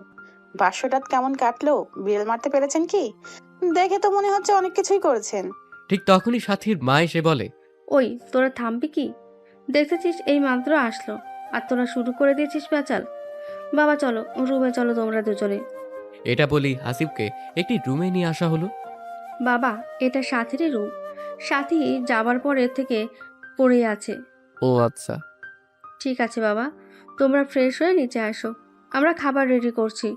বাসরাত কেমন কাটলো? বিল মারতে পেরেছেন কি? দেখে তো মনে হচ্ছে অনেক কিছুই করেছেন। ঠিক তখনই সাথীর মা এসে বলে, ওই তোরা থামবি কি? দেখতেছিস এই মাত্র আসলো আর তোরা শুরু করে দিয়েছিস পেঁচাল। বাবা চলো রুমে, চলো তোমরা দুজনে। এটা বলেই হাসিবকে একটি রুমে নিয়ে আসা হলো। বাবা এটা সাথীরই রুম, সাথী যাবার পরে থেকে পড়ে আছে। ও আচ্ছা। ঠিক আছে বাবা, তোমরা ফ্রেশ হয়ে নিচে আসো, আমরা খাবার রেডি করছি।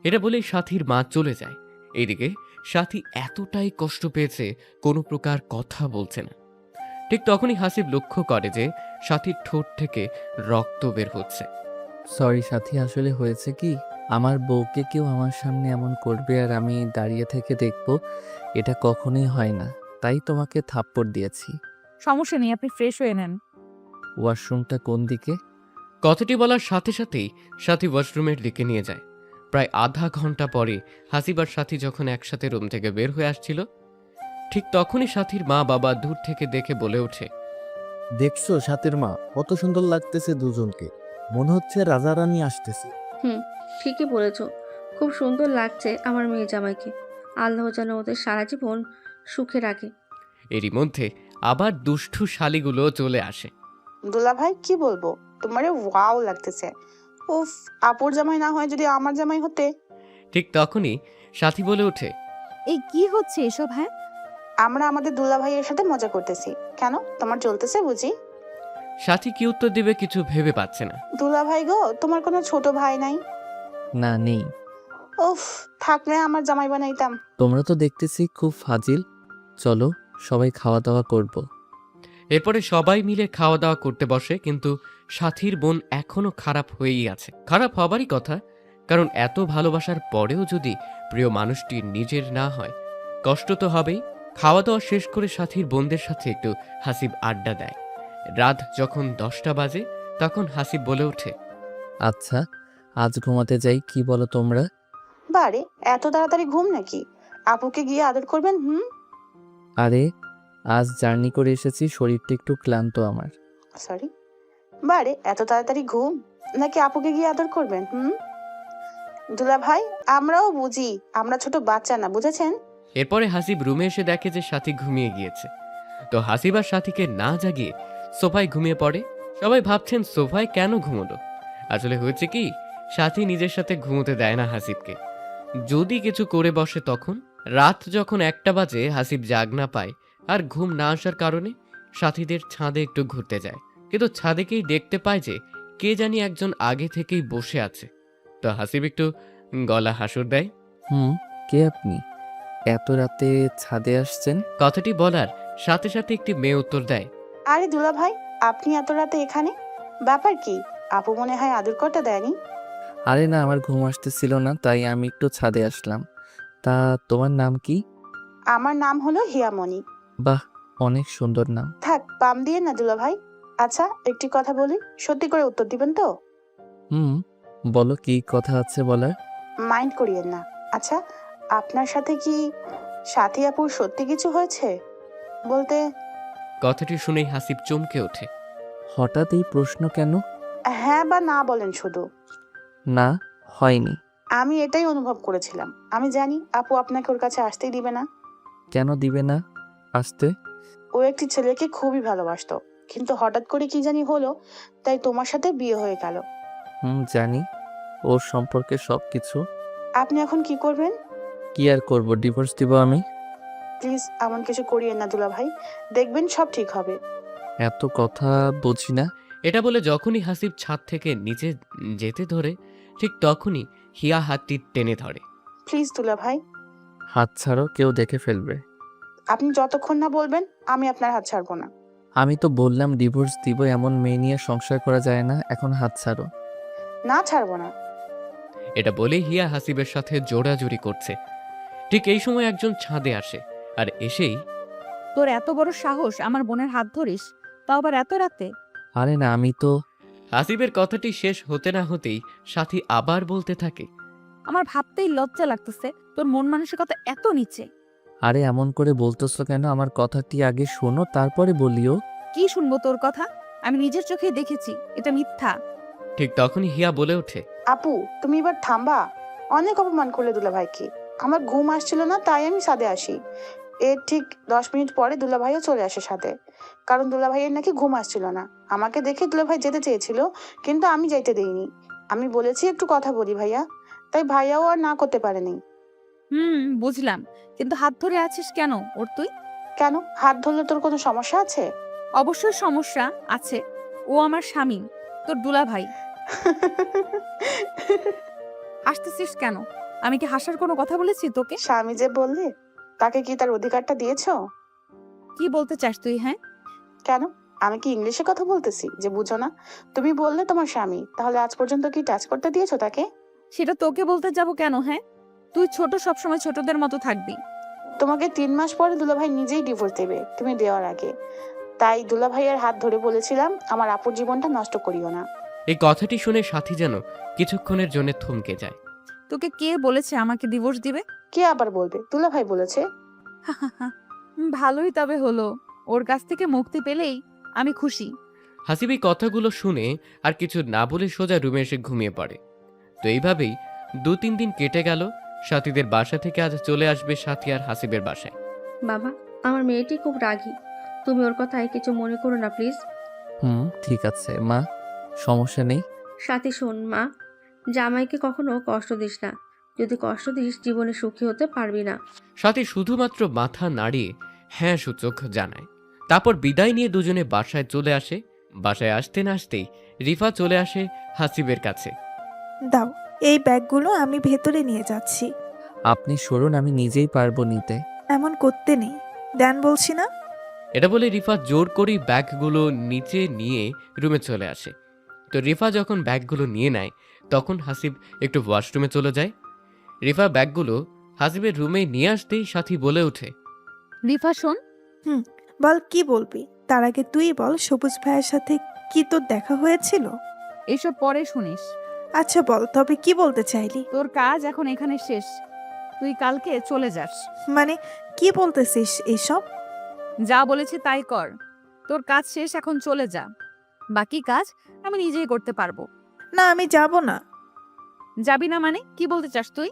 এটা বলেই সাথীর মা চলে যায়। এইদিকে সাথী এতটাই কষ্ট পেয়েছে কোনো প্রকার কথা বলছে না। ঠিক তখনই হাসিব লক্ষ্য করে যে সাথীর ঠোঁট থেকে রক্ত বের হচ্ছে। সরি সাথী, আসলে হয়েছে কি, আমার বউকে কেউ আমার সামনে এমন করবে আর আমি দাঁড়িয়ে থেকে দেখব, এটা কখনোই হয় না। তাই তোমাকে থাপ্পড় দিয়েছি। সমস্যা নেই, আপনি ফ্রেশ হয়ে নেন। ওয়াশরুমটা কোন দিকে? কথাটি বলার সাথে সাথেই সাথী ওয়াশরুমের দিকে নিয়ে যায়। প্রায় আধা ঘন্টা পরে হাসিব আর সাথী যখন একসাথে রুম থেকে বের হয়ে আসছিল, ঠিক তখনই সাথীর মা বাবা দূর থেকে দেখে বলে ওঠে, দেখছো সাথীর মা, কত সুন্দর লাগতেছে দুজনকে, মনে হচ্ছে রাজা রানী আসতেছে। ঠিকই বলেছো, খুব সুন্দর লাগছে আমার মেয়ে জামাইকে। আল্লাহ যেন ওদের সারা জীবন সুখে রাখে। এরই মধ্যে আবার দুষ্টু শালিগুলো চলে আসে। দুলা ভাই কি বলবো, তোমারে ওয়াও লাগতেছে। উফ, আপুর জামাই না হয় যদি আমার জামাই হতে। ঠিক তখনই সাথী বলে ওঠে, এই কি হচ্ছে এসব? হ্যাঁ, আমরা আমাদের দুলা ভাইয়ের সাথে মজা করতেছি। কেন, তোমার চলতেছে বুঝি? সাথী কি উত্তর দিবে কিছু ভেবে পাচ্ছে না। দুলা ভাই গো, তোমার কোনো ছোট ভাই নাই? না, নেই। উফ, থাকলে আমার জামাই বানাইতাম। তোমরা তো দেখতেছি খুব ফাজিল। চলো সবাই খাওয়া দাওয়া করব। এরপরে সবাই মিলে খাওয়া দাওয়া করতে বসে, কিন্তু সাথীর বোন এখনো খারাপ হয়েই আছে। খারাপ হবারই কথা, কারণ এত ভালোবাসার পরেও যদি প্রিয় মানুষটি নিজের না হয়, কষ্ট তো হবেই। খাওয়া দাওয়া শেষ করে সাথীর বোনদের সাথে একটু হাসিব আড্ডা দেয়। রাত যখন 10টা বাজে তখন হাসিব বলে ওঠে, আচ্ছা, আজ ঘুমাতে যাই, কি বলো তোমরা? বারে এত তাড়াতাড়ি ঘুম নাকি? আপুকে গিয়ে আদর করবেন? আরে আজ জার্নি করে এসেছি, শরীরটা একটু ক্লান্ত আমার। সরি, বারে এত তাড়াতাড়ি ঘুম নাকি আপুকে গিয়ে আদর করবেন? দুলা ভাই, আমরাও বুঝি, আমরা ছোট বাচ্চা না, বুঝেছেন? এরপরে হাসিব রুমে এসে দেখে যে সাথী ঘুমিয়ে গিয়েছে। তো হাসিব আর সাথীকে না জাগিয়ে সোফায় ঘুমিয়ে পড়ে। সবাই ভাবছেন সোফায় কেন ঘুমোলো। আসলে হয়েছে কি, সাথী নিজের সাথে ঘুমোতে দেয় না হাসিবকে। যদি কিছু করে বসে তখন। রাত যখন 1টা বাজে হাসিব জাগ না পায় আর ঘুম না আসার কারণে সাথীদের ছাদে একটু ঘুরতে যায়। কিন্তু ছাদেকেই দেখতে পায় যে কে জানি একজন আগে থেকেই বসে আছে। তো হাসিব একটু গলা হাসুর দেয়। কে আপনি? এত রাতে ছাদে আসছেন? কথাটি বলার সাথে সাথে একটি মেয়ে উত্তর দেয়, আরে দুলা ভাই, আপনি এত রাতে এখানে? ব্যাপার কি? আপু মনে হয় আদর করতে দেয়নি। আরে না, আমার ঘুম আসতেছিল না, তাই আমি একটু ছাদে আসলাম। তা তোমার নাম কি? আমার নাম হলো হিয়ামণি। বাহ, অনেক সুন্দর নাম। থাক, পাম দিয়ে না দুলা ভাই। আচ্ছা, একটি কথা বলি, সত্যি করে উত্তর দিবেন তো? হুম, বলো কি কথা আছে বলার। মাইন্ড করিয়েন না। আচ্ছা, আপনার সাথে কি সাথী আপুর সত্যি কিছু হয়েছে? বলতে, কথাটি শুনেই হাসিব চমকে ওঠে। হঠাৎ এই প্রশ্ন কেন? হ্যাঁ বা না বলেন শুধু। না, হয়নি। আমি এটাই অনুভব করেছিলাম। আমি জানি আপু আপনাকে ওর কাছে আসতেই দিবে না। কেন দিবে না আসতে? ও একটি ছেলেকে খুবই ভালোবাসতো, কিন্তু হঠাৎ করে কি জানি হলো, তাই তোমার সাথে বিয়ে হয়ে গেল। জানি ওর সম্পর্কে সবকিছু। আপনি এখন কি করবেন? কি আর করব, ডিভোর্স দিব আমি। প্লিজ এমন কিছু করিয়েন না দুলা ভাই, দেখবেন সব ঠিক হবে। এত কথা বুঝি না। এটা বলে যখনই হাসিব ছাদ থেকে নিচে যেতে ধরে, ঠিক তখনই হিয়া হাতটি টেনে ধরে। প্লিজ দুলা ভাই, হাত ছাড়ো, কেউ দেখে ফেলবে। আপনি যতক্ষণ না বলবেন আমি আপনার হাত ছাড়বো না। আমি তো বললাম ডিভোর্স দিব, এমন মেয়ে নিয়ে সংসার করা যায় না। এখন হাত ছাড়ো। না, ছাড়বো না। এটা বলে হিয়া হাসিবের সাথে জোড়াজুড়ি করছে। ঠিক এই সময় একজন ছাদে আসে, আর এসেই তোর এত বড় সাহস আমার বোনের হাত ধরিস, তাও আবার এত রাতে? আরে না, আমি তো। হাসিবের কথাটি শেষ হতে না হতেই সাথী আবার বলতে থাকে। আমার ভাবতেই লজ্জা লাগতেছে, তোর মন মানসিকতা এত নিচে। আরে এমন করে বলতেছো কেন? আমার কথাটি আগে শোনো, তারপরে বলিও। কি শুনবো তোর কথা? আমি নিজের চোখেই দেখেছি এটা মিথ্যা। ঠিক তখনই হিয়া বলে ওঠে। আপু, তুমি এবার থামবা। অনেক অপমান করলে দুলা ভাইকে। আমার ঘুম আসছিল না, তাই আমি সাথে আসি। এর ঠিক 10 মিনিট পরে দুলা ভাইও চলে আসে সাথে, কারণ দুলা ভাইয়ের নাকি ঘুম আসছিল না। আমাকে দেখে দুলা ভাই যেতে চেয়েছিল, কিন্তু আমি যাইতে দেইনি। আমি বলেছি একটু কথা বলি ভাইয়া, তাই ভাইয়াও আর না করতে পারেনি। বুঝলাম, কিন্তু হাত ধরে আছিস কেন ওর তুই? কেন, হাত ধরলে তোর কোনো সমস্যা আছে? অবশ্যই সমস্যা আছে। ও আমার স্বামী, তোর দুলা ভাই। হাসতেছিস কেন? আমি কি হাসার কোনো কথা বলেছি তোকে? স্বামী যে বললে, তাকে কি তার অধিকারটা দিয়েছো? কি বলতে চাস তুই? হ্যাঁ, কেন, আমি কি ইংলিশে কথা বলতেছি যে বুঝো না? তুমি বললে তোমার স্বামী, তাহলে আজ পর্যন্ত কি টাচ করতে দিয়েছো তাকে? সেটা তোকে বলতে যাব কেন? হ্যাঁ, তুই ছোট, সবসময় ছোটদের মতো থাকবি। তোমাকে 3 মাস পরে দুলাভাই নিজেই ডিভোর্স দেবে, তুমি দেওয়ার আগে। তাই দুলাভাইয়ের হাত ধরে বলেছিলাম আমার আপুর জীবনটা নষ্ট করিও না। এই কথাটি শুনে সাথী যেন কিছুক্ষণের জন্য থমকে যায়। তোকে কে বলেছে আমাকে ডিভোর্স দিবে? কে আবার বলবে? দুলাভাই বলেছে। ভালোই তবে হলো, ওর কাছ থেকে মুক্তি পেলেই আমি খুশি। হাসিব এই কথাগুলো শুনে আর কিছু না বলে সোজা রুমে এসে ঘুমিয়ে পড়ে। তো এইভাবেই 2-3 দিন কেটে গেল। সাথীদের বাসা থেকে আজ চলে আসবে সাথী আর হাসিবের বাসায়। বাবা, আমার মেয়েটি খুব রাগী, তুমি ওর কথায় কিছু মনে করো না প্লিজ। ঠিক আছে মা, সমস্যা নেই। সাথী শোন মা, জামাইকে কখনো কষ্ট দিস না। যদি কষ্ট দিস জীবনে সুখী হতে পারবি না। সাথী শুধুমাত্র মাথা নাড়িয়ে হ্যাঁ সূচক জানায়। তারপর বিদায় নিয়ে দুজনে বাসায় চলে আসে। বাসায় আসতে না আসতেই রিফা চলে আসে হাসিবের কাছে। দাও, এই ব্যাগগুলো আমি ভেতরে নিয়ে যাচ্ছি। আপনি সরুন, আমি নিজেই পারবো নিতে। এমন করতে নেই, দেন বলছি না। এটা বলে রিফা জোর করেই ব্যাগগুলো নিচে নিয়ে রুমে চলে আসে। তো রিফা যখন ব্যাগগুলো নিয়ে নেয়, তখন হাসিব একটু ওয়াশরুমে চলে যায়। রিফা ব্যাগগুলো হাসিবের রুমে নিয়ে আসতেই সাথী বলে ওঠে। রিফা শোন। বল, কি বলবি? তার আগে তুই বল, সবুজ ভাইয়ের সাথে কি তোর দেখা হয়েছিল? এইসব পরে শুনিস। আচ্ছা বল, তবে কি বলতে চাইলি? তোর কাজ এখন এখানে শেষ, তুই কালকে চলে যাস। মানে কি বলতেছিস এইসব? যা বলেছি তাই কর, তোর কাজ শেষ, এখন চলে যা। বাকি কাজ আমি নিজেই করতে পারবো। না, আমি যাব না। যাবি না মানে কি বলতে চাস তুই?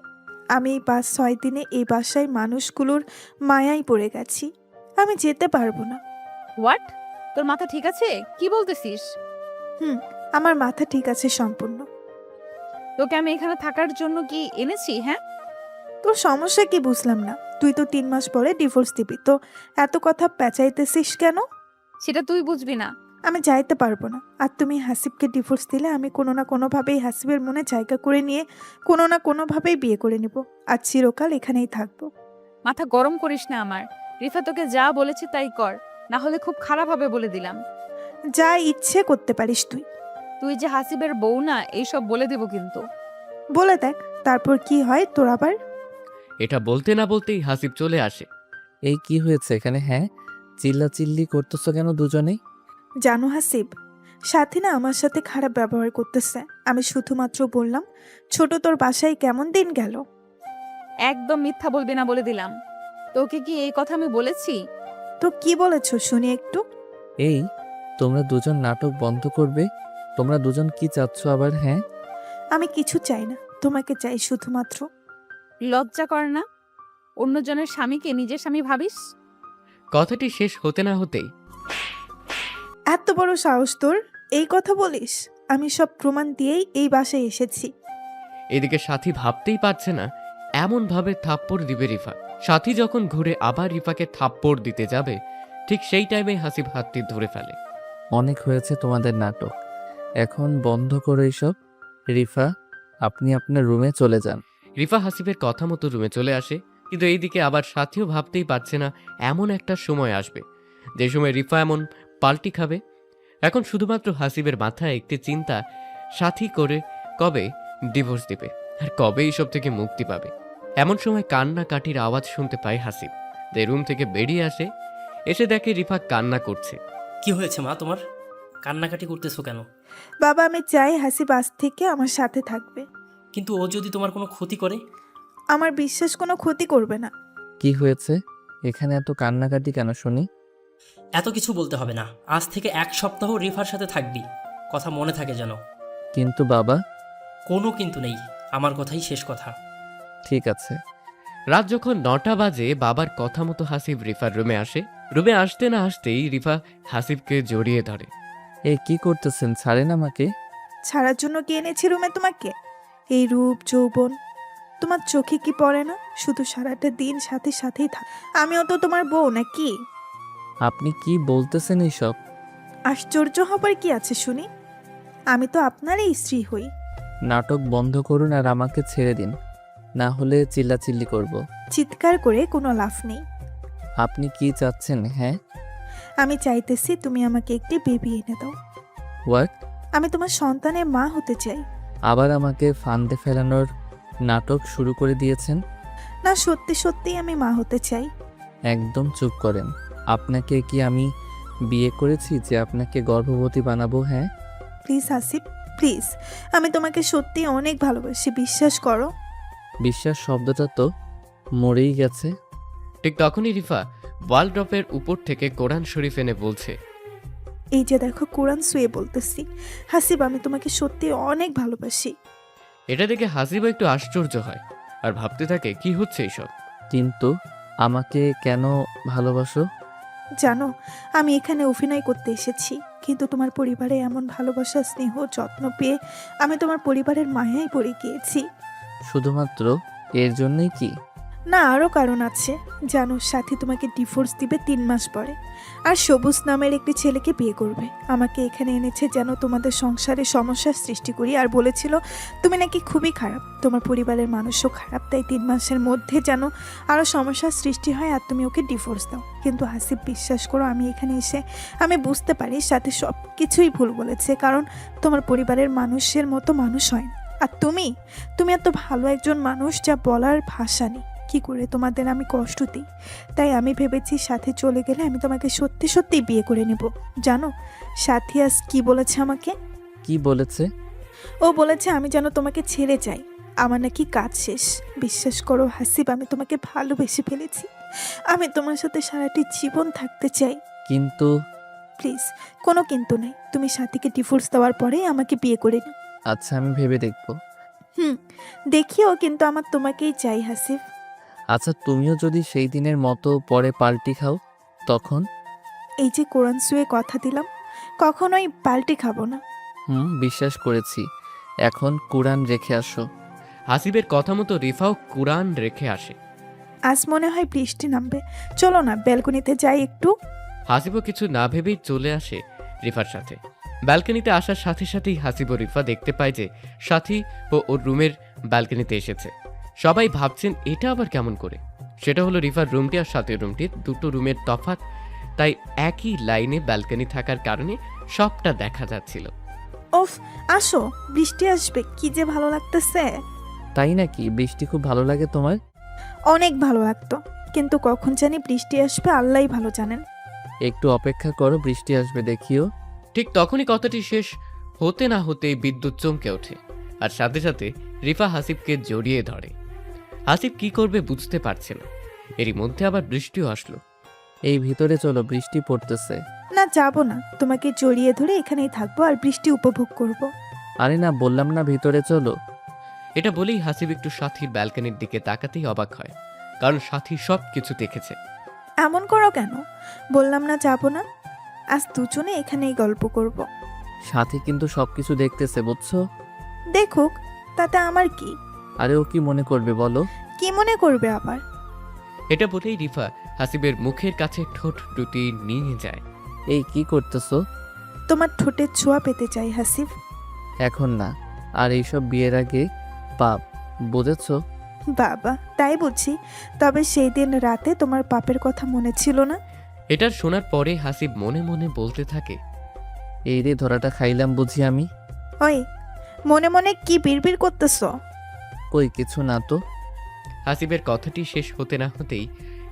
আমি এই 5-6 দিনে এই বাসায় মানুষগুলোর মায়ায় পড়ে গেছি, আমি যেতে পারবো না। হোয়াট? তোর মাথা ঠিক আছে? কি বলতেছিস? আমার মাথা ঠিক আছে সম্পূর্ণ। তোকে আমি এখানে থাকার জন্য কি এনেছি? হ্যাঁ, তোর সমস্যা কি বুঝলাম না। তুই তো 3 মাস পরে ডিভোর্স দিবি, তো এত কথা পেঁচাইতেছিস কেন? সেটা তুই বুঝবি না। আমি যাইতে পারবো না। আর তুমি হাসিবকে ডিভোর্স দিলে আমি কোনো না কোনোভাবেই হাসিবের মনে জায়গা করে নিয়ে কোনো না কোনোভাবেই বিয়ে করে নিব, আর চিরকাল এখানেই থাকবো। মাথা গরম করিস না আমার। রিফা তোকে যা বলেছি তাই কর, না হলে খুব খারাপ হবে বলে দিলাম। যা ইচ্ছে করতে পারিস তুই। তুই যে হাসিবের বউ না, এইসব বলে দেব কিন্তু। বলে দেখ তারপর কি হয় তোর আবার। এটা বলতে না বলতেই হাসিব চলে আসে। এই কি হয়েছে এখানে? হ্যাঁ, চিল্লাচিল্লি করতেছো কেন দুজনেই? জানো হাসিব, সাথী না আমার সাথে খারাপ ব্যবহার করতেছে। আমি শুধুমাত্র বললাম ছোট তোর বাসায় কেমন দিন গেল। একদম মিথ্যা বলবি না বলে দিলাম। তোকে কি এই কথা আমি বলেছি? তো কি বলেছ শুনি একটু। এই, তোমরা দুজন নাটক বন্ধ করবে? তোমরা দুজন কি চাচ্ছ আবার? হ্যাঁ, আমি কিছু চাই না, তোমাকে চাই শুধুমাত্র। লজ্জা কর না? অন্যজনের স্বামীকে নিজের স্বামী ভাবিস? কথাটি শেষ হতে না হতেই এত বড় সাহস তোর, এই কথা বলিস? আমি সব প্রমাণ দিয়েই এই বাসায় এসেছি। এদিকে সাথী ভাবতেই পারছে না এমন ভাবে থাপ্পড় দিবে রিফা। সাথী যখন ঘুরে আবার রিফাকে থাপ্পড় দিতে যাবে, ঠিক সেই টাইমে হাসিব হাতটি ধরে ফেলে। অনেক হয়েছে তোমাদের নাটক, এখন বন্ধ করো এইসব। রিফা, আপনি আপনার রুমে চলে যান। রিফা হাসিবের কথা মতো রুমে চলে আসে, কিন্তু এইদিকে আবার সাথীও ভাবতেই পারছে না এমন একটা সময় আসবে যে সময় রিফা এমন পাল্টি খাবে। এখন শুধুমাত্র হাসিবের মাথায় একটি চিন্তা, সাথী করে কবে ডিভোর্স দিবে আর কবে এইসব থেকে মুক্তি পাবে। এমন সময় কান্নাকাটির আওয়াজ শুনতে পায় হাসিব। যে রুম থেকে বেরিয়ে আসে, এসে দেখে রিফা কান্না করছে। কি হয়েছে মা তোমার? কান্নাকাটি করতেছো কেন? বাবা, আমি চাই হাসিব আজ থেকে আমার সাথে থাকবে। কিন্তু ও যদি তোমার কোনো ক্ষতি করে? আমার বিশ্বাস কোনো ক্ষতি করবে না। কি হয়েছে এখানে এত কান্নাকাটি কেন শুনি? এত কিছু বলতে হবে না, আজ থেকে 1 সপ্তাহ রিফার সাথে থাকবি, কথা মনে থাকে যেন। কিন্তু বাবা। কোনো কিন্তু নেই, আমার কথাই শেষ কথা। ঠিক আছে। রাত যখন 9টা বাজে, বাবার কথা মতো হাসিব রিফার রুমে আসে। রুমে আসতে না আসতেই রিফা হাসিবকে জড়িয়ে ধরে। এই কি করতেছেন? ছাড়েন আমাকে। ছাড়ার জন্য কে এনেছি রুমে তোমাকে? এই রূপ যৌবন তোমার চোখে কি পড়ে না? শুধু সারাটা দিন সাথে সাথেই থাক। আমিও তো তোমার বউ নাকি? আপনি কি বলতেছেন এইসব? আশ্চর্য হবার কি আছে শুনি? আমি তো আপনারই স্ত্রী হই। নাটক বন্ধ করুন আর আমাকে ছেড়ে দিন, না হলে চিল্লাচিল্লি করব। চিৎকার করে কোনো লাভ নেই। আপনি কি চাচ্ছেন? হ্যাঁ, আমি চাইতেছি তুমি আমাকে একটি বেবি এনে দাও। হোয়াট? আমি তোমার সন্তানের মা হতে চাই। আবার আমাকে ফান্দে ফেলানোর নাটক শুরু করে দিয়েছেন। না, সত্যি সত্যি আমি মা হতে চাই। একদম চুপ করেন। আপনাকে কি আমি বিয়ে করেছি যে আপনাকে গর্ভবতী বানাবো? হ্যাঁ, প্লিজ হাসিব, প্লিজ। আমি তোমাকে সত্যি অনেক ভালোবাসি, বিশ্বাস করো। বিশ্বাস শব্দটা তো মরেই গেছে। ঠিক তখনই রিফা ওয়ালড্রপের উপর থেকে কোরআন শরীফ এনে বলছে। এই যে দেখো, কোরআন শুয়ে বলতেছি। হাসিব, আমি তোমাকে সত্যি অনেক ভালোবাসি। এটা দেখে হাসিবও একটু আশ্চর্য হয় আর ভাবতে থাকে কি হচ্ছে এইসব। কিন্তু আমাকে কেন ভালোবাসো? জানো, আমি এখানে অভিনয় করতে এসেছি, কিন্তু তোমার পরিবারে এমন ভালোবাসা, স্নেহ, যত্ন পেয়ে আমি তোমার পরিবারের মায়ায় পড়ে গিয়েছি। শুধুমাত্র এর জন্যই কি? না, আরও কারণ আছে। জানো, সাথী তোমাকে ডিভোর্স দিবে 3 মাস পরে, আর সবুজ নামের একটি ছেলেকে বিয়ে করবে। আমাকে এখানে এনেছে যেন তোমাদের সংসারে সমস্যার সৃষ্টি করি, আর বলেছিল তুমি নাকি খুবই খারাপ, তোমার পরিবারের মানুষও খারাপ, তাই 3 মাসের মধ্যে যেন আরও সমস্যার সৃষ্টি হয় আর তুমি ওকে ডিভোর্স দাও। কিন্তু হাসিব, বিশ্বাস করো, আমি এখানে এসে আমি বুঝতে পারি সাথে সব কিছুই ভুল বলেছে, কারণ তোমার পরিবারের মানুষের মতো মানুষ হয় না। আর তুমি এত ভালো একজন মানুষ, যা বলার ভাষা নেই। কি করে তোমাদের আমি কষ্ট দিই, তাই আমি ভেবেছি সাথে চলে গেলে আমি তোমাকে সত্যি সত্যি বিয়ে করে নেব। জানো, সাথী আজ কি বলেছে আমাকে? কি বলেছে? ও বলেছে আমি যেন তোমাকে ছেড়ে যাই, আমার নাকি কাজ শেষ। বিশ্বাস করো হাসিব, আমি তোমাকে ভালোবেসে ফেলেছি। আমি তোমার সাথে সারাটি জীবন থাকতে চাই। কিন্তু প্লিজ, কোনো কিন্তু নেই। তুমি সাথীকে ডিভোর্স দেওয়ার পরেই আমাকে বিয়ে করে নিও। আচ্ছা, আমি ভেবে দেখব। দেখিও, কিন্তু আমার তোমাকেই চাই হাসিব। আচ্ছা, তুমিও যদি সেই দিনের মতো পরে পাল্টি খাও তখন? এই যে কোরআন শুয়ে কথা দিলাম, কখনোই পাল্টে খাবো না। বিশ্বাস করেছি। এখন কুরআন রেখে আসো। হাসিবের কথা মতো রিফাও কুরআন রেখে আসে। আজ মনে হয় বৃষ্টি নামবে, চলো না ব্যালকনিতে যাই একটু। হাসিবও কিছু না ভেবেই চলে আসে রিফার সাথে। ব্যালকনিতে আসার সাথে সাথেই হাসিব ও রিফা দেখতে পায় যে সাথী ও ওর রুমের ব্যালকনিতে এসেছে। সবাই ভাবছেন এটা আবার কেমন করে। সেটা হলো রিফার রুমটি আর সাথীর রুমটির দুটো রুমের তফাৎ, তাই একই লাইনে ব্যালকনি থাকার কারণে সবটা দেখা যাচ্ছিল। ওফ, আসো, বৃষ্টি আসবে, কি যে ভালো লাগতেছে। তাই নাকি? বৃষ্টি খুব ভালো লাগে তোমার? অনেক ভালো লাগতো, কিন্তু কখন জানি বৃষ্টি আসবে আল্লাহই ভালো জানেন। একটু অপেক্ষা করো, বৃষ্টি আসবে দেখিও। ঠিক তখনই কথাটি শেষ হতে না হতেই বিদ্যুৎ চমকে ওঠে, আর সাথে সাথে রিফা হাসিবকে জড়িয়ে ধরে। হাসিব কি করবে বুঝতে পারছে না। এরই মধ্যে আবার বৃষ্টিও আসলো। এই ভিতরে চলো, বৃষ্টি পড়তেছে। না, যাব না, তোমাকে জড়িয়ে ধরে এখানেই থাকবো আর বৃষ্টি উপভোগ করব। আরে না, বললাম না ভিতরে চলো। এটা বলেই হাসিব একটু সাথীর ব্যালকনির দিকে তাকাতেই অবাক হয়, কারণ সাথী সব কিছু দেখেছে। এমন করো কেন? বললাম না যাব না। আজ দুজনে এখানেই গল্প করব। সাথী কিন্তু সবকিছু দেখতেছে, বুঝছো? দেখুক, তাতে আমার কি? আরে ও কি মনে করবে বলো? কি মনে করবে আবার? এটা বলেই রিফা হাসিবের মুখের কাছে ঠোঁট দুটি নিয়ে যায়। এই কি করতেছো? তোমার ঠোঁটের ছোঁয়া পেতে চাই হাসিব। এখন না, আর এইসব বিয়ের আগে পাপ, বুঝেছো? বাবা, তাই বুঝি। তবে সেই দিন রাতে তোমার পাপের কথা মনে ছিল না? এটার শোনার পরে হাসিব মনে মনে বলতে থাকে, এই রে ধরাটা খাইলাম বুঝি আমি। ওই, মনে মনে কি বিড়বিড় করতেছ? কই কিছু না তো। হাসিবের কথাটি শেষ হতে না হতেই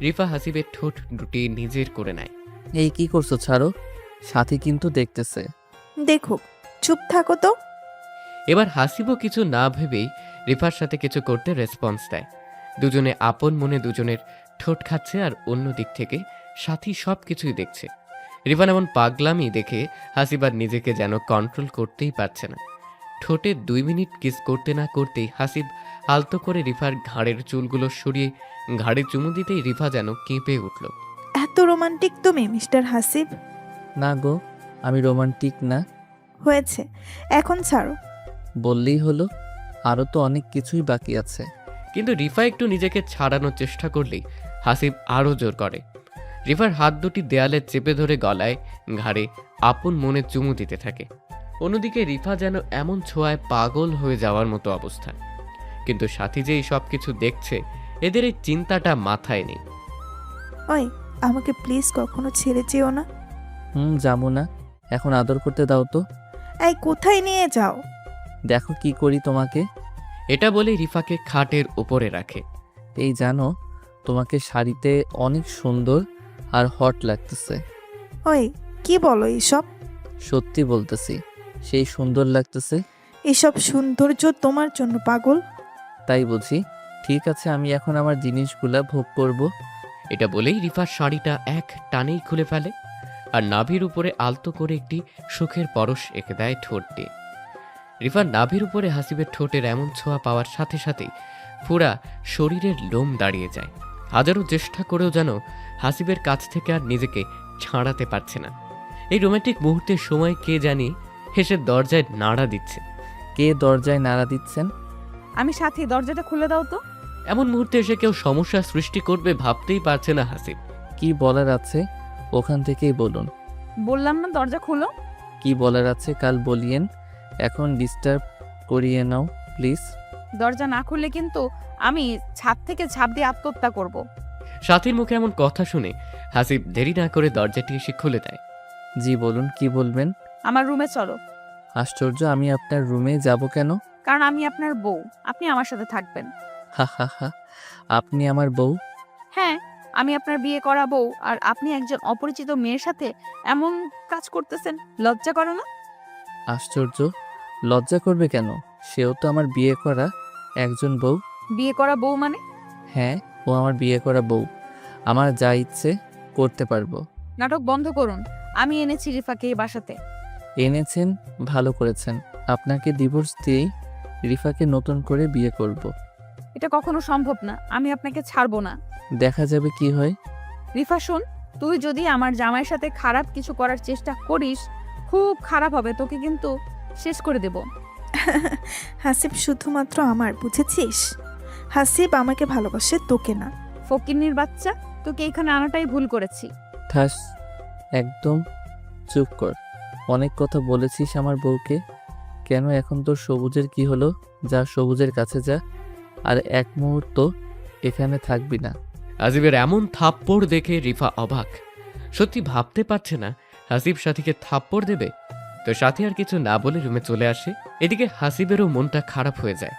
রিফা হাসিবের ঠোঁট দুটি নিজের করে নেয়। এই কি করছো, ছাড়ো। সাথী কিন্তু দেখতেছে। দেখুক, চুপ থাকো তো। এবার হাসিবও কিছু না ভেবেই রিফার সাথে কিছু করতে রেসপন্স দেয়। দুজনে আপন মনে দুজনের ঠোঁট খাচ্ছে, আর অন্য দিক থেকে সাথী সব কিছুই দেখছে। রিফান এমন পাগলামি দেখে হাসিবার নিজেকে যেন কন্ট্রোল করতেই পারছে না। ঠোঁটে 2 মিনিট কিস করতে না করতেই হাসিব আলতো করে রিফার ঘাড়ের চুলগুলো সরিয়ে ঘাড়ে চুমু দিতেই রিফা যেন কেঁপে উঠল। এত রোমান্টিক তুমি মিস্টার হাসিব? না গো, আমি রোমান্টিক না। হয়েছে, এখন ছাড়ো। বললেই হলো, আরও তো অনেক কিছুই বাকি আছে। কিন্তু রিফা একটু নিজেকে ছাড়ানোর চেষ্টা করলেই হাসিব আরও জোর করে। রিফার হাত দুটি দেয়ালে চেপে ধরে গলায় ঘাড়ে আপন মনে চুমু দিতে থাকে। অন্যদিকে রিফা যেন এমন ছোঁয়ায় পাগল হয়ে যাওয়ার মতো অবস্থা। কিন্তু সাথী যে এই সব কিছু দেখছে, এদের এই চিন্তাটা মাথায় নেই। ওই, আমাকে প্লিজ কখনো ছেড়ে যেও না। যাবো না, এখন আদর করতে দাও তো। এই, কোথায় নিয়ে যাও? দেখো কি করি তোমাকে। এটা বলে রিফাকে খাটের উপরে রাখে। এই জানো, তোমাকে শাড়িতে অনেক সুন্দর আর হট লাগতেছে। ওই, কি বলো এইসব? সত্যি বলতেছি, সেই সুন্দর লাগতেছে। এসব সৌন্দর্য তোমার জন্য পাগল। তাই বুঝি? ঠিক আছে, আমি এখন আমার জিনিসগুলা ভোগ করব। এটা বলেই রিফার শাড়িটা এক টানেই খুলে ফেলে, আর নাভির উপরে আলতো করে একটি সুখের পরশ এঁকে দেয় ঠোঁট দিয়ে। রিফার নাভির উপরে হাসিবের ঠোঁটের এমন ছোঁয়া পাওয়ার সাথে সাথেই পুরা শরীরের লোম দাঁড়িয়ে যায়। হাজারো চেষ্টা করেও যেন হাসিবের কাছ থেকে আর নিজেকে ছাড়াতে পারছে না। এই রোমান্টিক মুহূর্তের সময় কে জানি হেসে দরজায় নাড়া দিচ্ছে। কে দরজায় নাড়া দিচ্ছেন? আমি সাথী, দরজাটা খুলে দাও তো। এমন মুহূর্তে এসে কেউ সমস্যা সৃষ্টি করবে ভাবতেই পারছে না হাসিব। কি বলার আছে ওখান থেকেই বলুন। বললাম না দরজা খুলো। কি বলার আছে কাল বলিয়েন, এখন ডিস্টার্ব করিয়ে নাও প্লিজ। দরজা না খুললে কিন্তু আমি ছাদ থেকে ঝাঁপ দিয়ে আত্মহত্যা করব। সাথীর মুখে এমন কথা শুনে হাসিব দেরি না করে দরজাটি এসে খুলে দেয়। জি বলুন, কি বলবেন? আমার রুমে চলো। আশ্চর্য, আমি আপনার রুমে যাব কেন? কারণ আমি আপনার বউ, আপনি আমার সাথে থাকবেন। হা হা হা, আপনি আমার বউ? হ্যাঁ, আমি আপনার বিয়ে করা বউ, আর আপনি একজন অপরিচিত মেয়ের সাথে এমন কাজ করতেছেন, লজ্জা করে না? আশ্চর্য, লজ্জা করবে কেন? সেও তো আমার বিয়ে করা একজন বউ। বিয়ে করা বউ মানে? হ্যাঁ, ও আমার বিয়ে করা বউ। আমার যা ইচ্ছে করতে পারবো। নাটক বন্ধ করুন। আমি এনেছি রিফাকে এই বাসাতে। এনেছেন, ভালো করেছেন। আপনাকে ডিভোর্স দিয়েই রিফাকে নতুন করে বিয়ে করব। এটা কখনো সম্ভব না, আমি আপনাকে ছাড়বো না। দেখা যাবে কি হয়। রিফা শোন, তুই যদি আমার জামাইয়ের সাথে খারাপ কিছু করার চেষ্টা করিস, খুব খারাপ হবে, তোকে কিন্তু শেষ করে দেব। হাসিব শুধুমাত্র আমার, বুঝেছিস? হাসিব আমাকে ভালোবাসে, তোকে না। ফকিন্নির বাচ্চা, তোকে এখানে আনাটাই ভুল করেছি। ঠাস, একদম চুপ কর। অনেক কথা বলেছিস আমার বউকে। কেন এখন তোর সবুজের কি হলো? যা সবুজের কাছে যা, আর এক মুহূর্ত এখানে থাকবি না। হাসিবের এমন থাপ্পড় দেখে রিফা অবাক। সত্যি ভাবতে পারছে না হাসিব সাথীকে থাপ্পড় দেবে। তো সাথী আর কিছু না বলে রুমে চলে আসে। এদিকে হাসিবেরও মনটা খারাপ হয়ে যায়।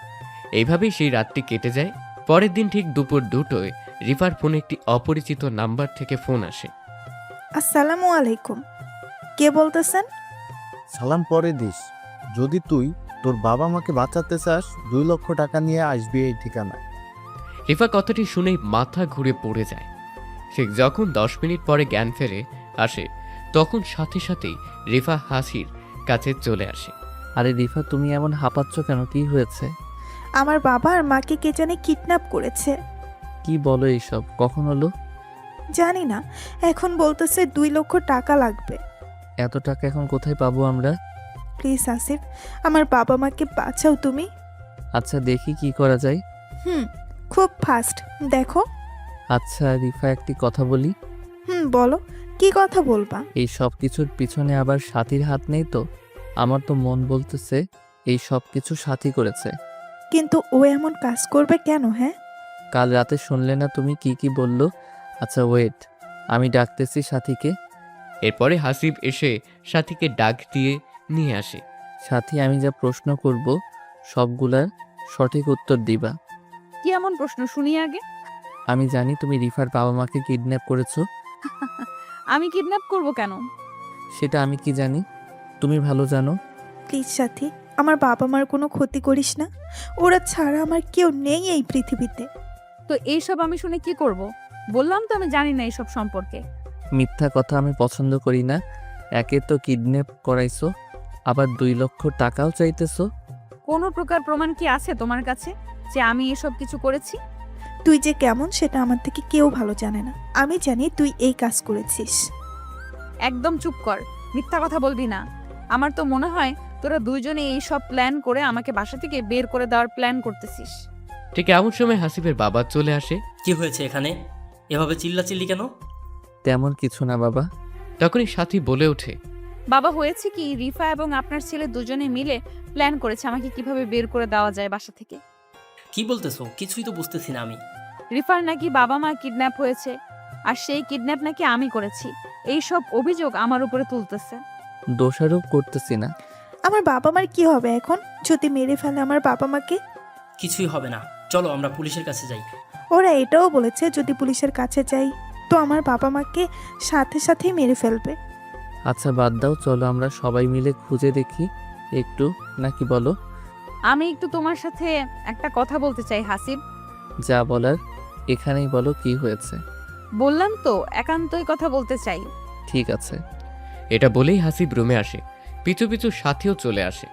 এইভাবেই সেই রাতটি কেটে যায়। পরের দিন ঠিক দুপুর 2টোয় রিফার ফোনে একটি অপরিচিত নাম্বার থেকে ফোন আসে। আসসালামু আলাইকুম, কে বলতেছেন? সালাম পরে দিস। যদি তুই তোর বাবা মাকে বাঁচাতে চাস 2 লক্ষ টাকা নিয়ে আসবি এই ঠিকানায়। রিফা কথাটি শুনেই মাথা ঘুরে পড়ে যায়। ঠিক যখন 10 মিনিট পরে জ্ঞান ফেরে আসে, তখন সাথে সাথেই রিফা হাসির কাছে চলে আসে। আরে রিফা, তুমি এমন হাঁপাচ্ছ কেন? কি হয়েছে? আমার বাবা আর মাকে কে জানে কিডন্যাপ করেছে। কি বলো এইসব? কখন হলো? জানি না, এখন বলতেছে 2 লক্ষ টাকা লাগবে। এত টাকা এখন কোথায় পাবো আমরা? প্লিজ আসিফ, আমার বাবা মাকে বাঁচাও তুমি। আচ্ছা, দেখি কি করা যায়। খুব ফাস্ট দেখো। আচ্ছা রিফা, একটি কথা বলি। বলো, কি কথা বলবা? এই সব কিছুর পিছনে আবার সাথীর হাত নেই তো? আমার তো মন বলতেছে এই সব কিছু সাথী করেছে। কিন্তু ও এমন কাজ করবে কেন? হ্যাঁ, কাল রাতে শুনলে না তুমি কি কি বললো? আচ্ছা ওয়েট, আমি ডাকতেছি সাথীকে। এরপরে হাসিব এসে সাথীকে ডাক দিয়ে নিয়ে আসে। সাথী, আমি যা প্রশ্ন করব সবগুলার সঠিক উত্তর দিবা। কি এমন প্রশ্ন শুনি আগে? আমি জানি তুমি রিফার বাবা মাকে কিডন্যাপ করেছো। আমি কিডন্যাপ করব কেন? সেটা আমি কি জানি? তুমি ভালো জানো। প্লিজ সাথী, আমার বাবা মার কোনো ক্ষতি করিস না। ওরা ছাড়া আমার কেউ নেই এই পৃথিবীতে। তো এইসব আমি শুনে কি করব? বললাম তো আমি জানি না এইসব সম্পর্কে। মিথ্যা কথা আমি পছন্দ করি না। একে তো কিডন্যাপ করাইছো, আবার 2 লক্ষ টাকাও চাইতেছো। কোনো প্রকার প্রমাণ কি আছে তোমার কাছে যে আমি এসব কিছু করেছি? তুই যে কেমন সেটা আমার থেকে কেউ ভালো জানে না। আমি জানি তুই এই কাজ করেছিস। একদম চুপ কর, মিথ্যা কথা বলবি না। আমার তো মনে হয় তোরা দুইজনে এই সব প্ল্যান করে আমাকে বাসা থেকে বের করে দেওয়ার প্ল্যান করতেছিস। ঠিক এমন সময় হাসিবের বাবা চলে আসে। কি হয়েছে এখানে? এভাবে চিল্লাচিল্লি কেন? তেমন কিছু না বাবা। তখনই সাথী বলে ওঠে, বাবা, হয়েছে কি, রিফা এবং আপনার ছেলে দুজনে মিলে প্ল্যান করেছে আমাকে কিভাবে বের করে দেওয়া যায় বাসা থেকে। কি বলতেছো? কিছুই তো বুঝতেছি না আমি। রিফার নাকি বাবা মা কিডন্যাপ হয়েছে, আর সেই কিডন্যাপ নাকি আমি করেছি। এই সব অভিযোগ আমার উপরে তুলতেছে। দোষারোপ করতেছি না। আমার বাবা মার কি হবে এখন যদি মেরে ফেলে আমার বাবা মাকে? কিছুই হবে না, চলো আমরা পুলিশের কাছে যাই। ওরা এটাও বলেছে যদি পুলিশের কাছে যাই তো আমার বাবা মাকে সাথে সাথেই মেরে ফেলবে। আচ্ছা বাদ দাও, চলো আমরা সবাই মিলে খুঁজে দেখি একটু, নাকি বলো? আমি একটু তোমার সাথে একটা কথা বলতে চাই হাসিব। যা বলার এখানেই বলো, কি হয়েছে? বললাম তো একান্তই কথা বলতে চাই। ঠিক আছে। এটা বলেই হাসিব রুমে আসে। পিছু পিছু সাথীও চলে আসে।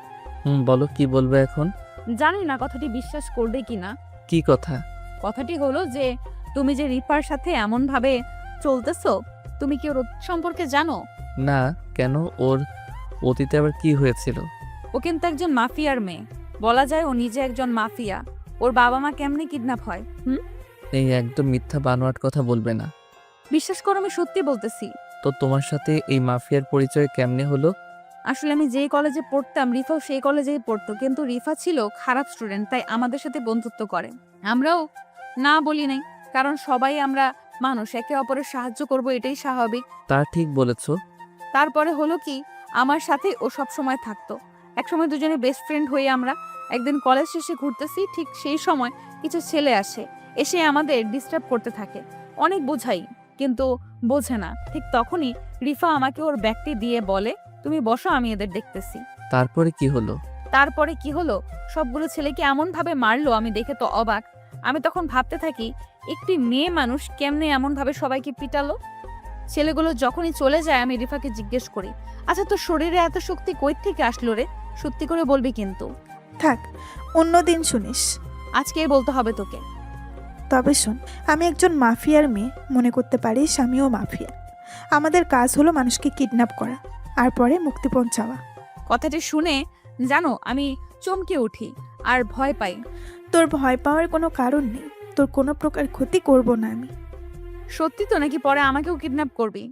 বলো, কি বলবে এখন? জানি না কথাটি বিশ্বাস করবে কিনা। কি কথা? কথাটি হলো যে তুমি যে রিফার সাথে এমন ভাবে চলতেছো, তুমি কি ওর সম্পর্কে জানো? না, কেন? ওর অতীতে আবার কি হয়েছিল? ও কিন্তু একজন মাফিয়ার মেয়ে, বলা যায় ও নিজে একজন মাফিয়া। ওর বাবা মা কেমনে কিডন্যাপ হয়? এই একদম মিথ্যা বানোয়াট কথা বলবে না। বিশ্বাস করো, আমি সত্যি বলতেছি। তো তোমার সাথে এই মাফিয়ার পরিচয় কেমনে হলো? আসলে আমি যেই কলেজে পড়তাম রিফাও সেই কলেজেই পড়তো, কিন্তু রিফা ছিল খারাপ স্টুডেন্ট, তাই আমাদের সাথে বন্ধুত্ব করে। আমরাও না বলি নাই, কারণ সবাই আমরা মানুষ, একে অপরের সাহায্য করব, এটাই স্বাভাবিক। তা ঠিক বলেছো। তারপরে হলো কি, আমার সাথে ও সব সময় থাকতো। একসময় দুজনে বেস্ট ফ্রেন্ড হয়ে আমরা একদিন কলেজ শেষে ঘুরতেছি, ঠিক সেই সময় কিছু ছেলে আসে, এসে আমাদের ডিস্টার্ব করতে থাকে। অনেক বোঝাই কিন্তু বোঝে না। ঠিক তখনই রিফা আমাকে ওর ব্যাগটি দিয়ে বলে, তুমি বসো, আমি এদের দেখতেছি। তারপরে কি হলো? তারপরে কি হলো, সবগুলো ছেলেকে এমন ভাবে মারলো, আমি দেখে তো অবাক। আমি তখন ভাবতে থাকি, একটি মেয়ে মানুষ কেমনে এমন ভাবে সবাইকে পিটালো। ছেলেগুলো যখনই চলে যায় আমি রিফাকে জিজ্ঞেস করি, আচ্ছা তোর শরীরে এত শক্তি কই থেকে আসলো রে? সত্যি করে বলবি কিন্তু। থাক, অন্যদিন শুনিস। আজকেই বলতে হবে তোকে। তবে শোন, আমি একজন মাফিয়ার মেয়ে, মনে করতে পারিস আমিও মাফিয়া। আমাদের কাজ হলো মানুষকে কিডন্যাপ করা আর পরে মুক্তিপণ চাওয়া। কথাটি শুনে জানো আমি চমকে উঠি আর ভয় পাই। তোর ভয় পাওয়ার কোনো কারণ নেই, তোর কোনো প্রকার ক্ষতি করব না আমি। সত্যি তো নাকি পরে আমাকেও কিডন্যাপ করবি?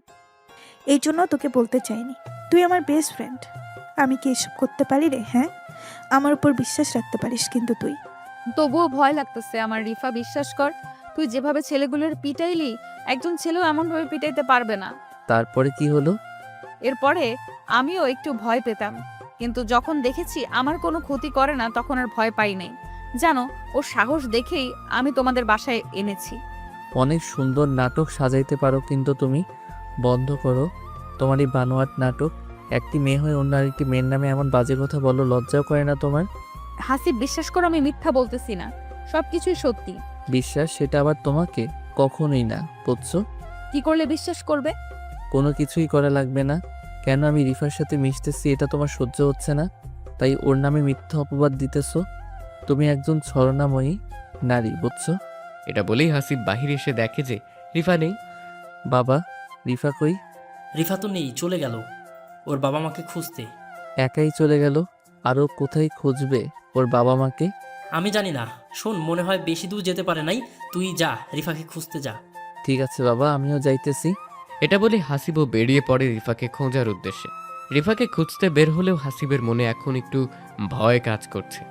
এই জন্য তোকে বলতে চাইনি, তুই আমার বেস্ট ফ্রেন্ড। আমি কি এসব করতে পারি রে? হ্যাঁ, আমার উপর বিশ্বাস রাখতে পারিস কিন্তু তুই। তবুও ভয় লাগতেছে আমার রিফা, বিশ্বাস কর। তুই যেভাবে ছেলেগুলোর পিটাইলি, একজন ছেলেও এমনভাবে পিটাইতে পারবে না। তারপরে কি হলো? এরপরে আমিও একটু ভয় পেতাম, কিন্তু যখন দেখেছি আমার কোনো ক্ষতি করে না, তখন আর ভয় পাই নাই। জানো, ওর সাহস দেখেই আমি তোমাদের বাসায় এনেছি। অনেক সুন্দর নাটক সাজাইতে পারো, কিন্তু তুমি বন্ধ করো তোমার এই বানোয়াট নাটক। একটি মেয়ে হয়ে অন্য আরেকটি মেয়ের নামে এমন বাজে কথা বলো, লজ্জাও করে না তোমার? হাসিব, বিশ্বাস করো, আমি মিথ্যা বলতেছি না, সবকিছুই সত্যি। বিশ্বাস সেটা আবার তোমাকে? কখনোই না, বুঝছো? কি করলে বিশ্বাস করবে? কোনো কিছুই করা লাগবে না। কেন আমি রিফার সাথে মিশতেছি এটা তোমার সহ্য হচ্ছে না, তাই ওর নামে মিথ্যা অপবাদ দিতেছো। তুমি একজন ছলনাময়ী নারী, বুঝছো? এটা বলেই হাসিব বাহিরে এসে দেখে যে রিফা নেই। বাবা, রিফা কই? রিফা তো নেই, চলে গেল ওর বাবা মাকে খুঁজতে। একাই চলে গেল? আরও কোথায় খুঁজবে ওর বাবা মাকে? আমি জানি না, শোন, মনে হয় বেশি দূর যেতে পারে নাই, তুই যা রিফাকে খুঁজতে যা। ঠিক আছে বাবা, আমিও যাইতেছি। এটা বলে হাসিবও বেরিয়ে পড়ে রিফাকে খোঁজার উদ্দেশ্যে। রিফাকে খুঁজতে বের হলেও হাসিবের মনে এখন একটু ভয় কাজ করছে,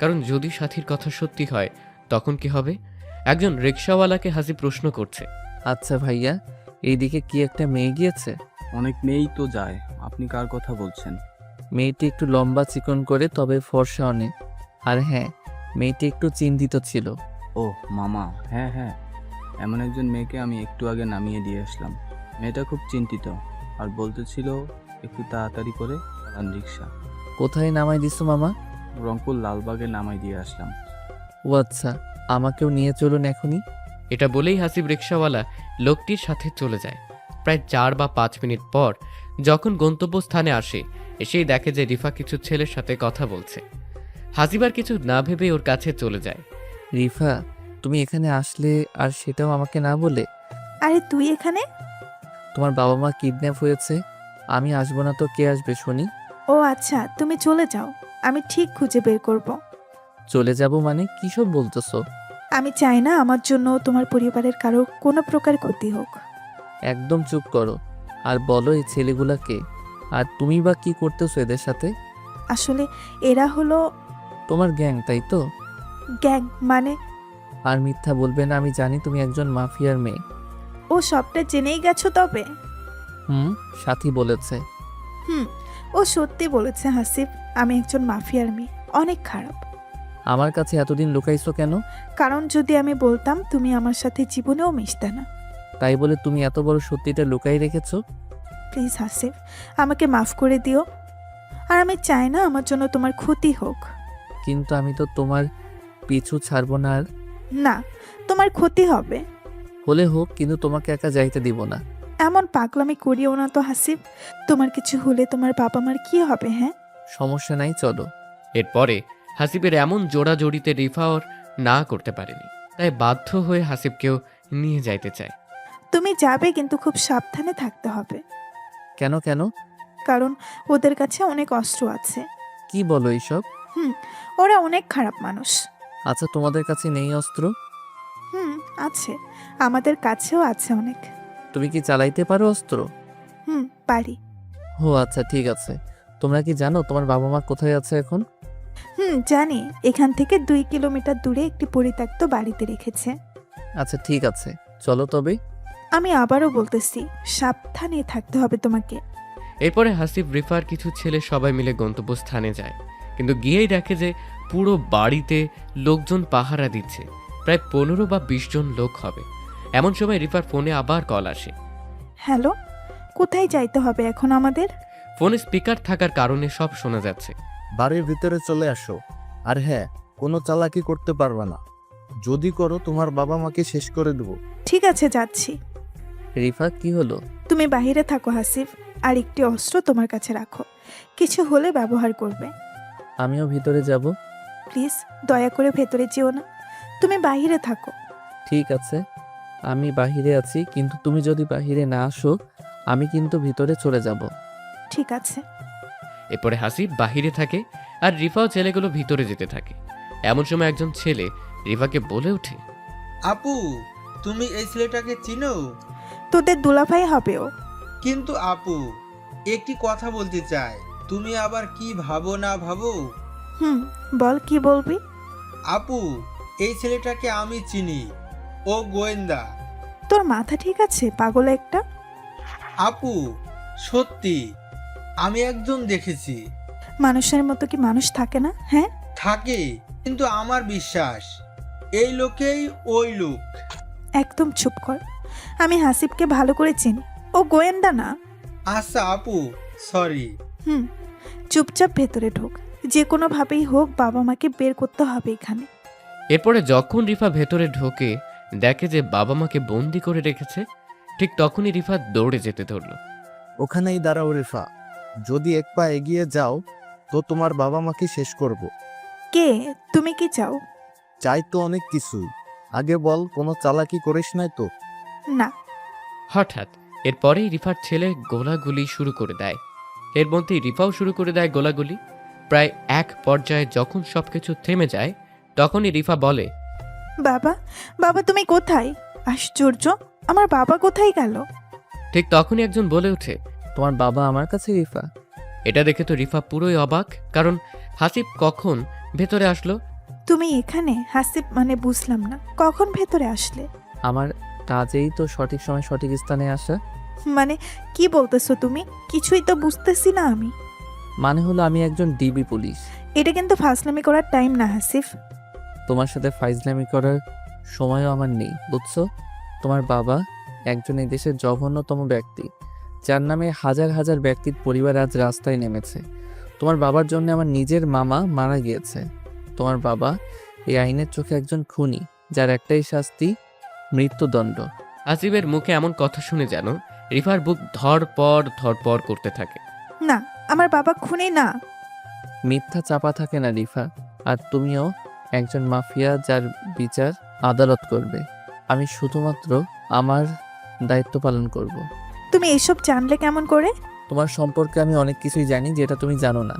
কারণ যদি সাথীর কথা সত্যি হয় তখন কি হবে? একজন রিক্সাওয়ালাকে হাসিব প্রশ্ন করছে। আচ্ছা ভাইয়া, এইদিকে কি একটা মেয়ে গিয়েছে? অনেক মেয়েই তো যায়, আপনি কার কথা বলছেন? মেয়েটি একটু লম্বা চিকন করে, তবে ফর্সা অনেক। আর হ্যাঁ, মেয়েটি একটু চিন্তিত ছিল। ও মামা, হ্যাঁ হ্যাঁ, এমন একজন মেয়েকে আমি একটু আগে নামিয়ে দিয়ে আসলাম। মেয়েটা খুব চিন্তিত আর বলতেছিল একটু তাড়াতাড়ি করে চালান রিক্সা। কোথায় নামাই দিছো মামা? রংপুর লালবাগে নামাই দিয়ে আসলাম। ও আচ্ছা, আমাকেও নিয়ে চলুন এখনই। এটা বলেই হাসিব রিক্সাওয়ালা লোকটির সাথে চলে যায়। প্রায় 4 বা 5 মিনিট পর যখন গন্তব্যস্থানে আসে, এসেই দেখে যে রিফা কিছু ছেলের সাথে কথা বলছে। হাসিব আর কিছু না ভেবে ওর কাছে চলে যায়। রিফা, তুমি এখানে আসলে, আর সেটাও আমাকে না বলে? আরে তুই এখানে? তোমার বাবা মা কিডন্যাপ হয়েছে, আমি আসবো না তো কে আসবে শুনি? ও আচ্ছা, তুমি চলে যাও, আমি ঠিক খুঁজে বের করব। চলে যাব মানে কি সব বলতেছো? আমি চাই না আমার জন্য তোমার পরিবারের কারো কোনো প্রকার ক্ষতি হোক। একদম চুপ করো, আর বলো এই ছেলেগুলাকে, আর তুমি বা কি করতেছো এদের সাথে? আসলে এরা হলো তোমার গ্যাং, তাই তো? গ্যাং মানে? আর মিথ্যা বলবে না, আমি জানি তুমি একজন মাফিয়ার মেয়ে। ও সবটা জেনেই গেছো তবে? সাথী বলেছে। ও সত্যি বলেছে হাসিব, আমি একজন মাফিয়ার মেয়ে, অনেক খারাপ। আমার কাছে এতদিন লুকাইছো কেন? কারণ যদি আমি বলতাম তুমি আমার সাথে জীবনেও মিশতে না। তাই বলে তুমি এত বড় সত্যিটা লুকাই রেখেছো? প্লিজ হাসিব, আমাকে মাফ করে দিও, আর আমি চাই না আমার জন্য তোমার ক্ষতি হোক। কিন্তু আমি তো তোমার পিছু ছাড়বো না। আর না, তোমার ক্ষতি হবে। হলে হোক, কিন্তু তোমাকে একা যাইতে দিব না। এমন পাগলামি করিও না তো হাসিব, তোমার কিছু হলে তোমার বাবা মার কি হবে? হ্যাঁ, সমস্যা নাই, চলো। এরপরে হাসিবের এমন জোড়াজড়িতে রিফা ওর না করতে পারেনি, তাই বাধ্য হয়ে হাসিবকেও নিয়ে যাইতে চায়। তুমি যাবে, কিন্তু খুব সাবধানে থাকতে হবে। কেন কেন? কারণ ওদের কাছে অনেক অস্ত্র আছে। কি বলো এইসব? ওরা অনেক খারাপ মানুষ। আচ্ছা, তোমাদের কাছে নেই অস্ত্র? আছে, আমাদের কাছেও আছে অনেক। তুমি কি চালাইতে পারো অস্ত্র? পারি। ও আচ্ছা, ঠিক আছে। তোমরা কি জানো তোমার বাবা মা কোথায় আছে এখন? জানি, এখান থেকে 2 কিলোমিটার দূরে একটি পরিত্যক্ত বাড়িতে রেখেছে। আচ্ছা ঠিক আছে, চলো তবে। আমি আবারও বলতেছি, সাবধানে থাকতে হবে তোমাকে। এরপরে হাসিব রিফার কিছু ছেলে সবাই মিলে গন্তব্যস্থানে যায়, কিন্তু গিয়েই দেখে যে পুরো বাড়িতে লোকজন পাহারা দিচ্ছে। প্রায় 15 বা 20 জন লোক হবে। এমন সময় রিফার ফোনে আবার কল আসে। হ্যালো, কোথায় যাইতে হবে এখন আমাদের? ফোনে স্পিকার থাকার কারণে সব শোনা যাচ্ছে। বাড়ির ভিতরে চলে আসো। আর হ্যাঁ, কোনো চালাকি করতে পারবে না, যদি করো তোমার বাবা মাকে শেষ করে দেবো। ঠিক আছে, যাচ্ছি। রিফা, কি হলো? তুমি বাইরে থাকো হাসিব, আর একটি অস্ত্র তোমার কাছে রাখো, কিছু হলে ব্যবহার করবে। আমিও ভিতরে যাব। প্লিজ দয়া করে ভেতরে যেও না, তুমি বাইরে থাকো। ঠিক আছে, আমি বাহিরে আছি, কিন্তু তুমি যদি বাহিরে না আসো আমি কিন্তু ভিতরে চলে যাব। ঠিক আছে। এরপরে হাসিব বাহিরে থাকে আর রিফাও ছেলেগুলো ভিতরে যেতে থাকে। এমন সময় একজন ছেলে রিফাকে বলে ওঠে, আপু, তুমি এই ছেলেটাকে চিনো? তোদের দুলাভাই হবে ও। কিন্তু আপু, একটি কথা বলতে চাই, তুমি আবার কি ভাবো না ভাবো? বল, কি বলবি? আপু, এই ছেলেটাকে আমি চিনি, ও গোয়েন্দা। তোর মাথা ঠিক আছে, পাগল একটা? আপু, সত্যি আমি একজন দেখেছি। মানুষের মতো কি মানুষ থাকে না? হ্যাঁ থাকে, কিন্তু আমার বিশ্বাস এই লোকেই ওই লোক। একদম চুপ কর। আমি হাসিবকে ভালো করে চিনি, ও গোয়েন্দা না। আচ্ছা আপু, সরি। চুপচাপ ভেতরে ঢোক, যে কোনোভাবেই হোক বাবা মাকে বের করতে হবে এখানে। এরপরে যখন রিফা ভেতরে ঢোকে দেখে যে বাবা মাকে বন্দি করে রেখেছে, ঠিক তখনই রিফা দৌড়ে যেতে ধরলো। ওখানেই দাঁড়াও রেফা, যদি এক পা এগিয়ে যাও তো তোমার বাবা মাকে শেষ করব। কে তুমি? কি চাও? চাই তো অনেক কিছুই, আগে বল কোনো চালাকি করিস নাই তো? না। হঠাৎ এরপরেই রিফার ছেলে গোলাগুলি শুরু করে দেয়। এর মধ্যেই রিফাও শুরু করে দেয় গোলাগুলি। প্রায় এক পর্যায়ে যখন সবকিছু থেমে যায় তখনই রিফা বলে, বাবা, বাবা তুমি কোথায়? আশ্চর্য, আমার বাবা কোথায় গেল? ঠিক তখনই একজন বলে ওঠে, তোমার বাবা আমার কাছে রিফা? এটা দেখে তো রিফা পুরোই অবাক, কারণ হাসিব কখন ভেতরে আসলো। তুমি এখানে? হাসিব মানে বুঝলাম না, কখন ভেতরে আসলে? আমার কাজেই তো সঠিক সময় সঠিক স্থানে আসা। মানে কি বলতেছো তুমি? কিছুই তো বুঝতেছি না আমি। মানে হলো আমি একজন ডিবি পুলিশ। এটা কিন্তু ফাজলামি করার টাইম না হাসিফ। তোমার সাথে ফাইজলামি করার সময়ও আমার নেই, বুঝছো? তোমার বাবা একজন এই দেশের জঘন্যতম ব্যক্তি, যার নামে হাজার হাজার ব্যক্তির পরিবার আজ রাস্তায় নেমেছে। তোমার বাবার জন্য আমার নিজের মামা মারা গিয়েছে। তোমার বাবা এই আইনের চোখে একজন খুনি, যার একটাই শাস্তি মৃত্যুদণ্ড। হাসিবের মুখে এমন কথা শুনে যেন রিফার বুক ধরপড় করতে থাকে। না, আমার বাবা খুনি না। মিথ্যা চাপা থাকে না রিফা, আর তুমিও একজন মাফিয়া, যার বিচার আদালত করবে। আমি শুধুমাত্র আমার দায়িত্ব পালন করব। তুমি এসব জানলে কেমন করে? তোমার সম্পর্কে আমি অনেক কিছুই জানি যেটা তুমি জানো না।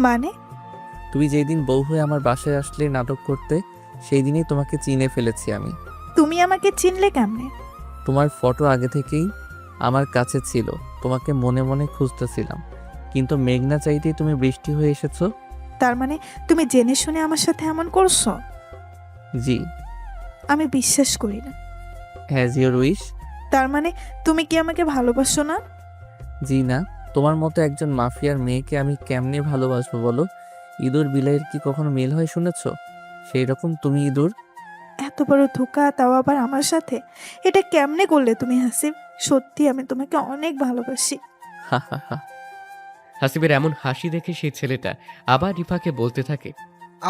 মানে? তুমি যেই দিন বউ হয়ে আমার বাসায় আসলে নাটক করতে, সেই দিনই তোমাকে চিনে ফেলেছি আমি। তুমি আমাকে চিনলে কেমনে? তোমার ফটো আগে থেকেই আমার কাছে ছিল, তোমাকে মনে মনে খুঁজতেছিলাম, কিন্তু মেঘনা চাইতেই তুমি বৃষ্টি হয়ে এসেছো। তার মানে তুমি জেনে শুনে আমার সাথে এমন করছো? জি। আমি বিশ্বাস করি না। Has your wish. তার মানে তুমি কি আমাকে ভালোবাসো না? জি না। তোমার মতো একজন মাফিয়ার মেয়েকে আমি কেমনে ভালোবাসবো বলো? ইঁদুর বিলাইয়ের কি কখনো মিল হয় শুনেছো? সেই রকম তুমি ইঁদুর। এত বড় ধোকা, তাও আবার আমার সাথে! এটা কেমনে করলে তুমি হাসিব? সত্যি আমি তোমাকে অনেক ভালোবাসি। হা হা হা। হাসিবের এমন হাসি দেখে সেই ছেলেটা আবার রিফাকে বলতে থাকে,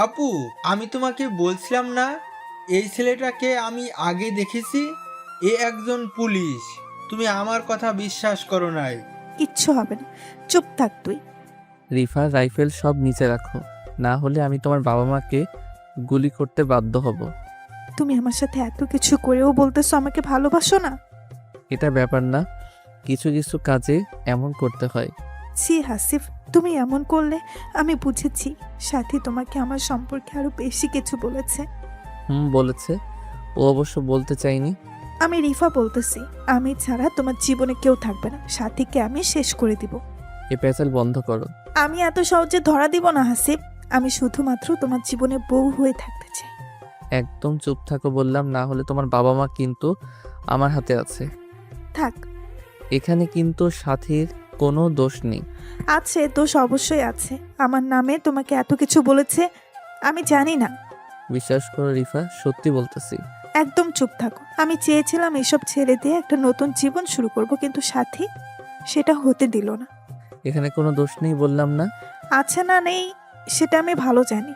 আপু, আমি তোমাকে বলছিলাম না এই ছেলেটাকে আমি আগে দেখেছি? এ একজন পুলিশ। তুমি আমার কথা বিশ্বাস করো নাই। কিচ্ছু হবে না, চুপ থাক তুই। রিফা, রাইফেল সব নিচে রাখো, না হলে আমি তোমার বাবা মাকে গুলি করতে বাধ্য হব। তুমি আমার সাথে এত কিছু করেও বলতেছো আমাকে ভালোবাসো না? এটা ব্যাপার না, কিছু কিছু কাজে এমন করতে হয়। ছি হাসিফ, তুমি এমন করলে। আমি বুঝেছি সাথী তোমাকে আমার সম্পর্কে আরো বেশি কিছু বলেছে। বলেছে। ও অবশ্য বলতে চাইনি। আমি রিফা বলতেছি, আমি ছাড়া তোমার জীবনে কেউ থাকবে না। সাথীকে আমি শেষ করে দিব। এ পেঁচাল বন্ধ করো। আমি এত সহজে ধরা দিব না হাসিব। আমি শুধুমাত্র তোমার জীবনে বউ হয়ে থাকতে চাই। একদম চুপ থাকো বললাম, না হলে তোমার বাবা মা কিন্তু আমার হাতে আছে। থাক। এখানে কিন্তু সাথীর কোনো দোষ নেই। আছে, দোষ অবশ্যই আছে। আমার নামে তোমাকে এত কিছু বলেছে, আমি জানি না। বিশ্বাস করো রিফা, সত্যি বলতেছি। একদম চুপ থাকো। আমি চেয়েছিলাম এসব ছেড়ে দিয়ে একটা নতুন জীবন শুরু করব, কিন্তু সাথী সেটা হতে দিল না। এখানে কোনো দোষ নেই বললাম না। আছে না নেই সেটা আমি ভালো জানি।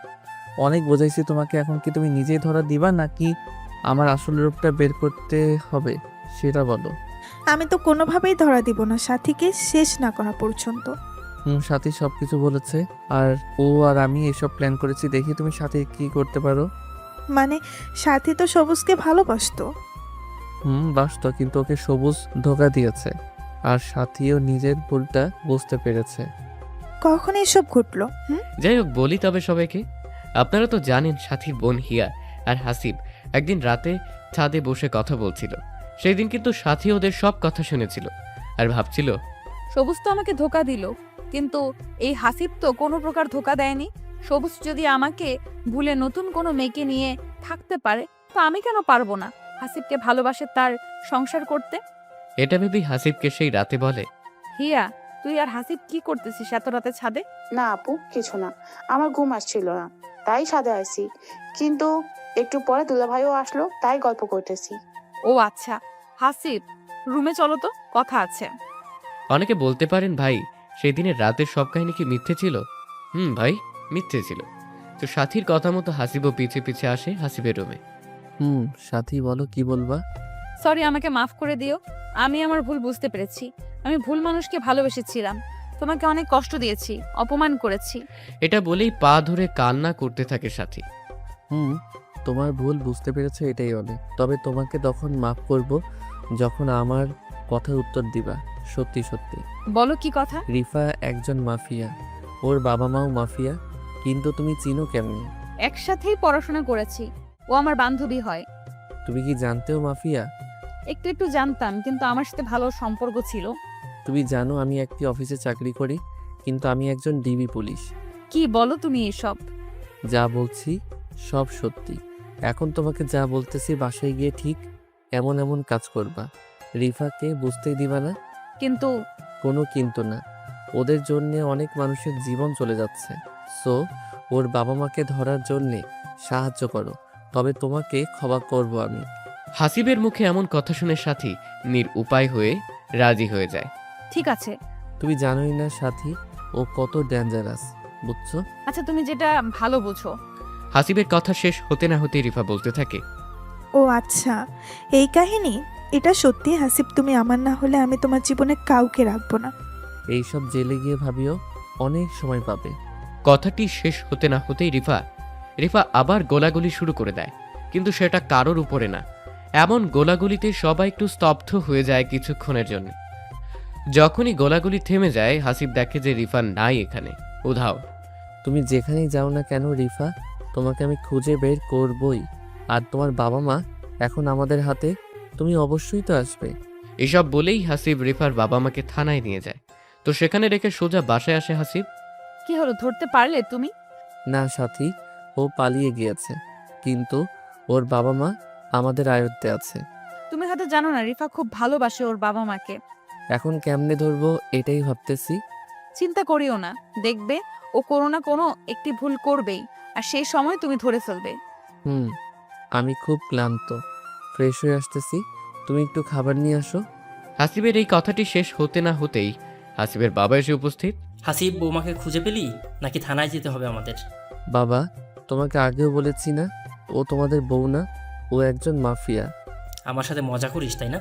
অনেক বোঝাইছি তোমাকে, এখন কি তুমি নিজেই ধরা দিবা নাকি আমার আসল রূপটা বের করতে হবে সেটা বলো। আমি তো কোনোভাবেই ধরা দিব না সাথীকে শেষ না করা পর্যন্ত। সাথী সবকিছু বলেছে, আর ও আর আমি এসব প্ল্যান করেছি, দেখি তুমি সাথে কি করতে পারো। মানে সাথী তো সবুজকে ভালোবাসতো। বাসতো, কিন্তু ওকে সবুজ ধোকা দিয়েছে, আর সাথীও নিজের ভুলটা বুঝতে পেরেছে। কখন এসব ঘটলো? যাই হোক, বলি তবে সবাইকে। আপনারা তো জানেন সাথীর বোন হিয়া আর হাসিব একদিন রাতে ছাদে বসে কথা বলছিল। সেই দিন কিন্তু সাথী ওদের সব কথা শুনেছিল আর ভাবছিল, সবুজ তো আমাকে ধোকা দিল, কিন্তু এই হাসিব তো কোনো প্রকার ধোকা দেয়নি। সবুজ যদি আমাকে ভুলে নতুন কোনো মেয়েকে নিয়ে থাকতে পারে, তো আমি কেন পারবো না হাসিবকে ভালোবাসে তার সংসার করতে? এটা ভেবেই হাসিবকে সেই রাতে বলে, হিয়া, তুই আর হাসিব কি করতেছিস এত রাতে ছাদে? না আপু, কিছু না, আমার ঘুম আসছিল না। তাই সাদে আসি। কিন্তু একটু পরে দুলাভাইও আসলো, তাই গল্প করতেছি। ও আচ্ছা, হাসিব রুমে চলো তো, কথা আছে। অনেকে বলতে পারেন ভাই সেদিনের রাতের সব কাহিনী কি মিথ্যে ছিল? ভাই, মিথ্যে ছিল। তো সাথীর কথা মতো হাসিবও পিছে পিছে আসে হাসিবের রুমে। সাথী বলো কি বলবা? সরি, আমাকে মাফ করে দিও। আমি আমার ভুল বুঝতে পেরেছি। আমি ভুল মানুষকে ভালোবেসেছিলাম। তোমাকে অনেক কষ্ট দিয়েছি, অপমান করেছি। এটা বলেই পা ধরে কান্না করতে থাকে সাথী। তোমার ভুল বুঝতে পেরেছো, এটাই অনেক। তবে তোমাকে তখন মাফ করব যখন আমার কথার উত্তর দিবা। সত্যি সত্যি। বলো কি কথা? রিফা একজন মাফিয়া, ওর বাবা মাও মাফিয়া। কিন্তু তুমি চিনো কেমনে? একসাথেই পড়াশোনা করেছি। ও আমার বান্ধবী হয়। তুমি কি জানতেও মাফিয়া? একটু একটু জানতাম, কিন্তু আমার সাথে ভালো সম্পর্ক ছিল। তুমি জানো আমি একটি অফিসে চাকরি করি, কিন্তু আমি একজন ডিবি পুলিশ। কি বলো তুমি এসব? যা বলছি সব সত্যি। এখন তোমাকে যা বলতেছি বাসায় গিয়ে ঠিক এমন এমন কাজ করবা। রিফাকে বুঝতেই দিবা না। কিন্তু কোনো কিন্তু না। ওদের জন্যে অনেক মানুষের জীবন চলে যাচ্ছে। সো ওর বাবা মাকে ধরার জন্যে সাহায্য করো, তবে তোমাকে ক্ষমা করব আমি। হাসিবের মুখে এমন কথা শুনে সাথী নিরুপায় হয়ে রাজি হয়ে যায়। ঠিক আছে। তুমি জানোই না সাথী, ও কত ডেঞ্জারাস, বুঝছো? আচ্ছা, তুমি যেটা ভালো বুঝো। হাসিবের কথা শেষ হতে না হতেই রিফা বলতে থাকে, ও আচ্ছা, এই কাহিনী। এটা সত্যি হাসিব, তুমি আমার না হলে আমি তোমার জীবনে কাউকে রাখবো না। এইসব জেলে গিয়ে ভাবিও, অনেক সময় পাবে। কথাটি শেষ হতে না হতেই রিফা আবার গোলাগুলি শুরু করে দেয়, কিন্তু সেটা কারোর উপরে না। এমন গোলাগুলিতে সবাই একটু স্তব্ধ হয়ে যায় কিছুক্ষণের জন্য। যখনই গোলাগুলি থেমে যায় হাসিব দেখে যে রিফা নাই এখানে, উধাও। তুমি যেখানেই যাও না কেন রিফা, তোমাকে আমি খুঁজে বের করবই। আর তোমার বাবা মা এখন আমাদের হাতে, তুমি অবশ্যই তো আসবে। এসব বলেই হাসিব রিফার বাবা মাকে থানায় নিয়ে যায়। তো সেখানে রেখে সোজা বাসায় আসে হাসিব। কি হলো, ধরতে পারলে তুমি? না সাথী, ও পালিয়ে গিয়েছে, কিন্তু ওর বাবা মা আমাদের আয়ত্তে আছে। তুমি হয়তো জানো না, রিফা খুব ভালোবাসে ওর বাবা মাকে। এখন কেমনে ধরবো এটাই ভাবতেছি। চিন্তা করিও না, দেখবে ও কোনো না কোনো একটি ভুল করবেই, আর সেই সময় তুমি ধরে ফেলবে। আমি খুব ক্লান্ত, ফ্রেশ হয়ে আসতেছি। তুমি একটু খাবার নিয়ে আসো। হাসিবের এই কথাটি শেষ হতে না হতেই হাসিবের বাবা এসে উপস্থিত। হাসিব, বৌমাকে খুঁজে পেলি নাকি থানায় যেতে হবে আমাদের? বাবা, তোমাকে আগেও বলেছি না, ও তোমাদের বউ না, ও একজন মাফিয়া। আমার সাথে মজা করিস তাই না?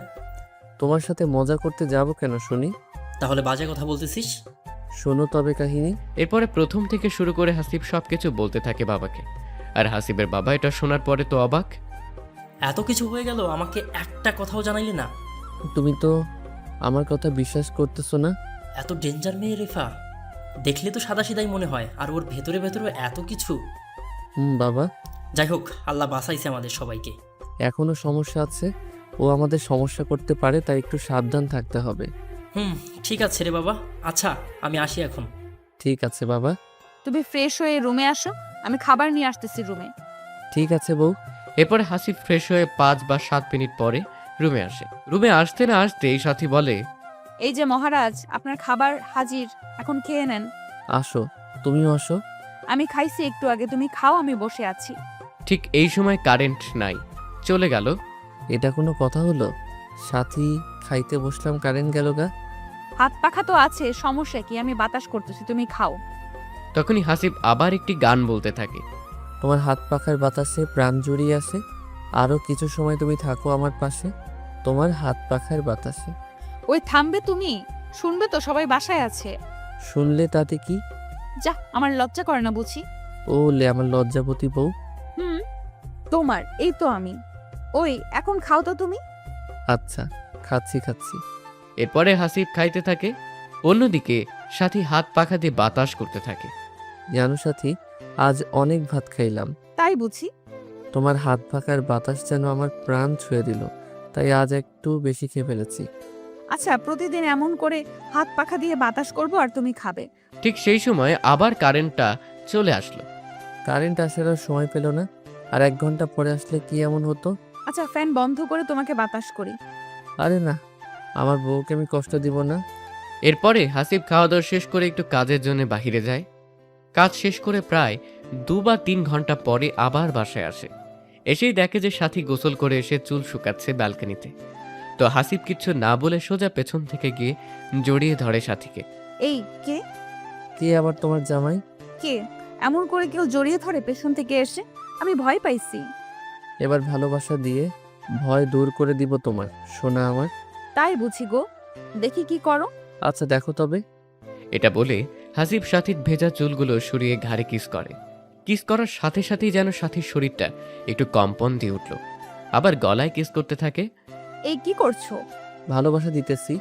তোমার সাথে মজা করতে যাব কেন শুনি? তাহলে বাজে কথা বলতেছিস? শোনো তবে কাহিনী। এরপরে প্রথম থেকে শুরু করে হাসিব সবকিছু বলতে থাকে বাবাকে। আর হাসিবের বাবা এটা শোনার পরে তো অবাক। এত কিছু হয়ে গেল, আমাকে একটা কথাও জানাইলি না? তুমি তো আমার কথা বিশ্বাস করতেছো না। এত ডেঞ্জার মেয়ে রেফা, দেখলে তো সাদাসিধাই মনে হয়, আর ওর ভেতরে ভেতরে এত কিছু। বাবা, যাই হোক, আল্লাহ বাঁচাইছে আমাদের সবাইকে। এখনো সমস্যা আছে, ও আমাদের সমস্যা করতে পারে, তাই একটু সাবধান থাকতে হবে। ঠিক আছে রে বাবা। আচ্ছা, আমি আসি এখন। ঠিক আছে বাবা। তুমি ফ্রেশ হয়ে রুমে আসো, আমি খাবার নিয়ে আসতেছি রুমে। ঠিক আছে বউ। এরপরে হাসিব ফ্রেশ হয়ে 5 বা 7 মিনিট পরে রুমে আসে। রুমে আসতে না আসতেই সাথী বলে, এই যে মহারাজ, আপনার খাবার হাজির, এখন খেয়ে নেন। আসো, তুমিও আসো। আমি খাইছি একটু আগে, তুমি খাও, আমি বসে আছি। ঠিক এই সময় কারেন্ট নাই, চলে গেল। এটা কোনো কথা হলো? সাথী খাইতে বসলাম, কারেন্ট গেল গা। হাত পাখা তো আছে, সমস্যা কি? আমি বাতাস করতেছি, তুমি খাও। তখনই হাসিব আবার একটি গান বলতে থাকে। তোমার হাত পাখার বাতাসে প্রাণ জুড়িয়ে আসে, আরও কিছু সময় তুমি থাকো আমার পাশে, তোমার হাত পাখার বাতাসে। ওই থামবে তুমি? শুনবে তো, সবাই বাসায় আছে। শুনলে তাতে কি? যা, আমার লজ্জা করে না বুঝি? ও লে আমার লজ্জাবতী বউ। তোমার এই তো আমি। ওই এখন খাও তো তুমি। আচ্ছা, খাচ্ছি। এরপরে হাসিব খাইতে থাকে, অন্যদিকে সাথী হাত পাখা দিয়ে বাতাস করতে থাকে। জানো সাথী, আজ অনেক ভাত খাইলাম। তাই বুঝি? তোমার হাত পাখার বাতাস যেন আমার প্রাণ ছুঁয়ে দিল, তাই আজ একটু বেশি খেয়ে ফেলেছি। আচ্ছা, প্রতিদিন এমন করে হাত পাখা দিয়ে বাতাস করব আর তুমি খাবে। ঠিক সেই সময় আবার কারেন্টটা চলে আসলো। কারেন্ট আসার আর সময় পেল না, আর 1 ঘন্টা পরে আসলে কি এমন হতো? আচ্ছা, ফ্যান বন্ধ করে তোমাকে বাতাস করি। আরে না, আমার বউকে আমি কষ্ট দিব না। এরপরে হাসিব খাওয়া দাওয়া শেষ করে একটু কাজের জন্য বাহিরে যায়। কাজ শেষ করে প্রায় 2 বা 3 ঘন্টা পরে আবার বাসায় আসে। এসেই দেখে যে সাথী গোসল করে এসে চুল শুকাচ্ছে ব্যালকনিতে। তো হাসিব কিচ্ছু না বলে সোজা পেছন থেকে গিয়ে জড়িয়ে ধরে সাথীকে। এই কে? কে আবার তোমার জামাই? কে এমন করে কেউ জড়িয়ে ধরে পেছন থেকে এসে? আমি ভয় পাইছি। এবার ভালোবাসা দিয়ে ভয় দূর করে দিব তোমার, সোনা আমার। তাই বুঝি গো, দেখি কি করো। আচ্ছা দেখো তবে। এটা বলে হাসিব সাথীর ভেজা চুলগুলো সরিয়ে ঘাড়ে কিস করে। কিস করার সাথে সাথেই যেন সাথীর শরীরটা একটু কম্পন দিয়ে উঠল। আবার গলায় কিস করতে থাকে। এই কি করছো? ভালোবাসা দিতেছি,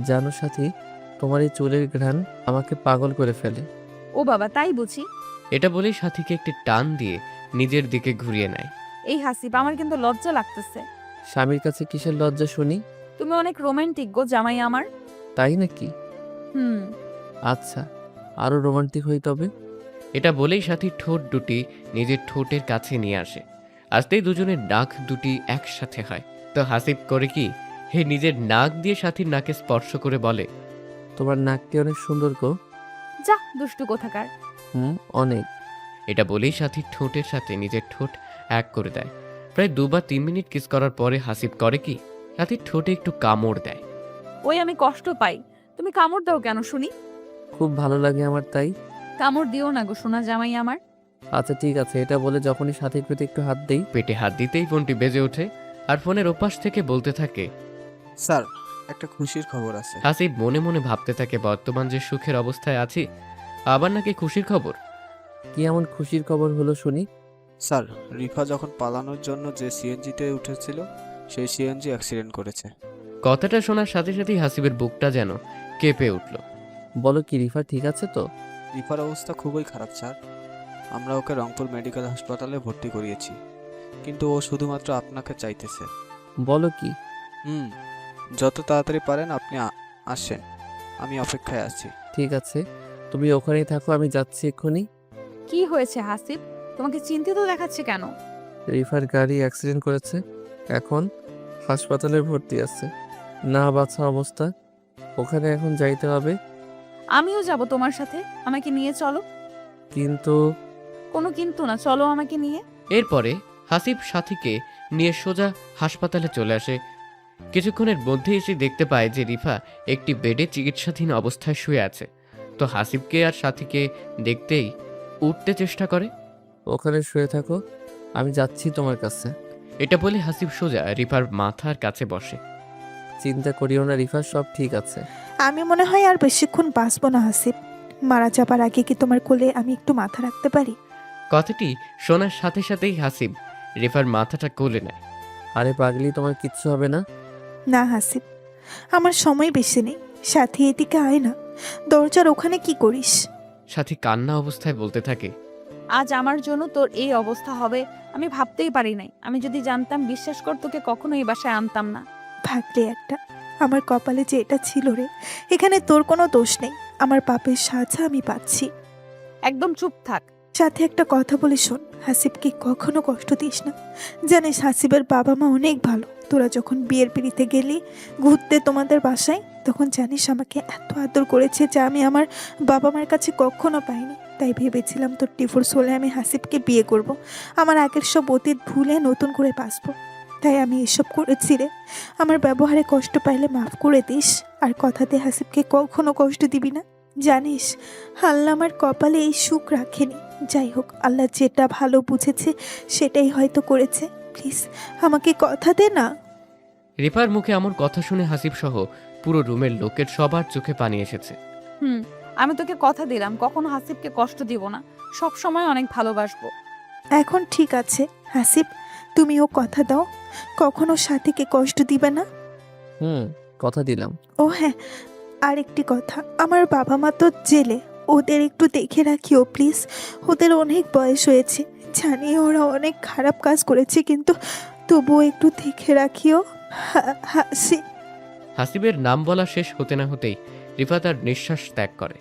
জানো সাথী, তোমার এই চুলের ঘ্রাণ আমাকে পাগল করে ফেলে। ও বাবা, তাই বুঝি। এটা বলেই সাথীকে একটি টান দিয়ে নিজের দিকে ঘুরিয়ে নেয়। এই হাসিব, আমার কিন্তু লজ্জা লাগতেছে। স্বামীর কাছে কিসের লজ্জা শুনি? তুমি অনেক রোমান্টিক গো জামাই আমার। তাই নাকি? হুম। আচ্ছা, আরো রোমান্টিক হই তবে। এটা বলেই সাথীর ঠোঁট দুটি নিজের ঠোঁটের কাছে নিয়ে আসে। আসতেই দুজনের নাক দুটি একসাথে হয়। তো হাসিব করে কি, হে নিজের নাক দিয়ে সাথীর নাকে স্পর্শ করে বলে, তোমার নাকটি অনেক সুন্দর গো। যা দুষ্টু কোথাকার। অনেক। এটা বলেই সাথীর ঠোঁটের সাথে নিজের ঠোঁট এক করে দেয়। প্রায় 2 বা 3 মিনিট কিস করার পরে হাসিব করে কি, সাথীর ঠোঁটে একটু কামড় দেয়। ওই আমি কষ্ট পাই, তুমি কামড় দাও কেন শুনি? খুব ভালো লাগে আমার তাই। কামড় দিও না গো সোনা জামাই আমার। আচ্ছা ঠিক আছে। এটা বলে যখনই সাথীর প্রতি একটু হাত দেই, পেটে হাত দিতেই ফোনটি বেজে ওঠে আর ফোনের ওপাশ থেকে বলতে থাকে, স্যার একটা খুশির খবর আছে। হাসিব মনে মনে ভাবতে থাকে বর্তমান যে সুখের অবস্থায় আছি, আবার নাকি খুশির খবর। কি এমন খুশির খবর হলো শুনি? স্যার, রিফা যখন পালানোর জন্য যে সিএনজিতে উঠেছিল সেই সিএনজি অ্যাক্সিডেন্ট করেছে। কথাটা শোনার সাথে সাথেই হাসিবের বুকটা যেন কেঁপে উঠল। বলো কি, রিফা ঠিক আছে তো? রিফার অবস্থা খুবই খারাপ স্যার। আমরা ওকে রংপুর মেডিকেল হাসপাতালে ভর্তি করিয়েছি, কিন্তু ও শুধুমাত্র আপনাকে চাইতেছে। বলো কি? যত তাড়াতাড়ি পারেন আপনি আসেন, আমি অপেক্ষায় আছি। ঠিক আছে, তুমি ওখানেই থাকো, আমি যাচ্ছি এক্ষুনি। কি হয়েছে হাসিব, তোমাকে চিন্তিত দেখাচ্ছে কেন? রিফার গাড়ি অ্যাক্সিডেন্ট করেছে, এখন হাসপাতালে ভর্তি আছে, না বাছা অবস্থা। ওখানে এখন যাইতে হবে। আমিও যাব তোমার সাথে, আমাকে নিয়ে চলো। কিন্তু কোনো কিন্তু না, চলো আমাকে নিয়ে। এরপরে হাসিব সাথীকে নিয়ে সোজা হাসপাতালে চলে আসে। কিছুক্ষণের মধ্যে এসে দেখতে পায় যে রিফা একটি বেডে চিকিৎসাধীন অবস্থায় শুয়ে আছে। তো হাসিবকে আর সাথীকে দেখতেই উঠতে চেষ্টা করে। ওখানে শুয়ে থাকো, আমি যাচ্ছি তোমার কাছে। এটা বলে হাসিব সোজা রিফার মাথার কাছে বসে। চিন্তা করিও না রিফা, সব ঠিক আছে। আমি মনে হয় আর বেশিক্ষণ বাঁচবো না হাসিব। মারা যাবার আগে কি তোমার কোলে আমি একটু মাথা রাখতে পারি? কথাটি শোনার সাথে সাথেই হাসিব রিফার মাথাটা কোলে নেয়। আরে পাগলি, তোমার কিচ্ছু হবে না। না হাসিব, আমার সময় বেশি নেই। সাথে এদিকে আয় না, দরজার ওখানে কি করিস? সাথী কান্না অবস্থায় বলতে থাকে, আজ আমার জন্য তোর এই অবস্থা হবে আমি ভাবতেই পারি নাই। আমি যদি জানতাম, বিশ্বাস কর, তোকে কখনো এই বাসায় আনতাম না। ভাগলে একটা, আমার কপালে যে এটা ছিল রে। এখানে তোর কোনো দোষ নেই, আমার পাপের সাজা আমি পাচ্ছি। একদম চুপ থাক। সাথে একটা কথা বলে শোন, হাসিবকে কখনো কষ্ট দিস না। জানিস হাসিবের বাবা মা অনেক ভালো। তোরা যখন বিয়ের পিড়িতে গেলি ঘুরতে তোমাদের বাসায়, তখন জানিস আমাকে এত আদর করেছে যা আমি আমার বাবা মার কাছে কখনো পাইনি। তাই ভেবেছিলাম তোর ডিভোর্স হলে আমি হাসিবকে বিয়ে করব, আমার আগের সব অতীত ভুলে নতুন করে বাঁচবো। তাই আমি এসব করেছি রে। আমার ব্যবহারে কষ্ট পাইলে মাফ করে দিস, আর কথাতে হাসিবকে কখনো কষ্ট দিবি না। জানিস আল্লাহ আমার কপালে এই সুখ রাখেনি। যাই হোক, আল্লাহ যেটা ভালো বুঝেছে সেটাই হয়তো করেছে। প্লিজ আমাকে কথা দে না। রিফার মুখে এমন কথা শুনে হাসিব সহ পুরো রুমের লোকের সবার চোখে পানি এসেছে। আমি তোকে কথা দিলাম কখনো হাসিবকে কষ্ট দিব না, সব সময় অনেক ভালোবাসবো। এখন ঠিক আছে হাসিব, তুমিও কথা দাও, কখনো সাথীকে কষ্ট দিবে না। কথা দিলাম। ও হ্যাঁ, আরেকটি কথা, আমার বাবা মা তো জেলে, ওদের একটু দেখে রাখিও প্লিজ। ওদের অনেক বয়স হয়েছে, জানি ওরা অনেক খারাপ কাজ করেছে, কিন্তু তবুও একটু দেখে রাখিও। হাসি। হাসিবের নাম বলা শেষ হতে না হতেই রিফা তার নিঃশ্বাস ত্যাগ করে।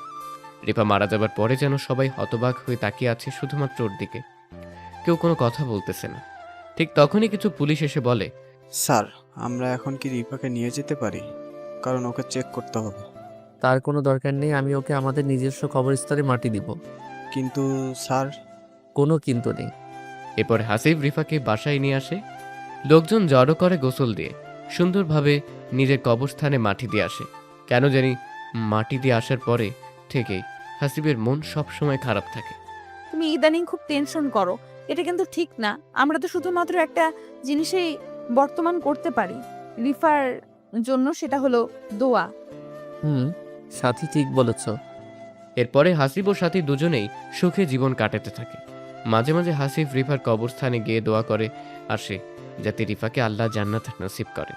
রিফা মারা যাবার পরে যেন সবাই হতবাক হয়ে তাকিয়ে আছে শুধুমাত্র ওর দিকে, কেউ কোনো কথা বলতেছে না। ঠিক তখনই কিছু পুলিশ এসে বলে, স্যার, আমরা এখন কি রিফাকে নিয়ে যেতে পারি? কারণ ওকে চেক করতে হবে। তার কোনো দরকার নেই, আমি ওকে আমাদের নিজস্ব কবরস্থানে মাটি দিব। কিন্তু স্যার, কোনো কিন্তু নেই। এরপর হাসিব রিফাকে বাসায় নিয়ে আসে। লোকজন জড়ো করে গোসল দিয়ে সুন্দরভাবে নিজের কবরস্থানে মাটি দিয়ে আসে। কেন জানি মাটি দিয়ে আসার পরে থেকেই হাসিবের মন সবসময় খারাপ থাকে। তুমি ইদানিং খুব টেনশন করো, এটা কিন্তু ঠিক না। আমরা তো শুধুমাত্র একটা জিনিসেই বর্তমান করতে পারি, রিফার জন্য, সেটা হলো দোয়া। সাথী ঠিক বলেছ। এরপরে হাসিব ও সাথী দুজনেই সুখে জীবন কাটাতে থাকে। মাঝে মাঝে হাসিব রিফার কবরস্থানে গিয়ে দোয়া করে আসে যাতে রিফাকে আল্লাহ জান্নাত নসিব করে।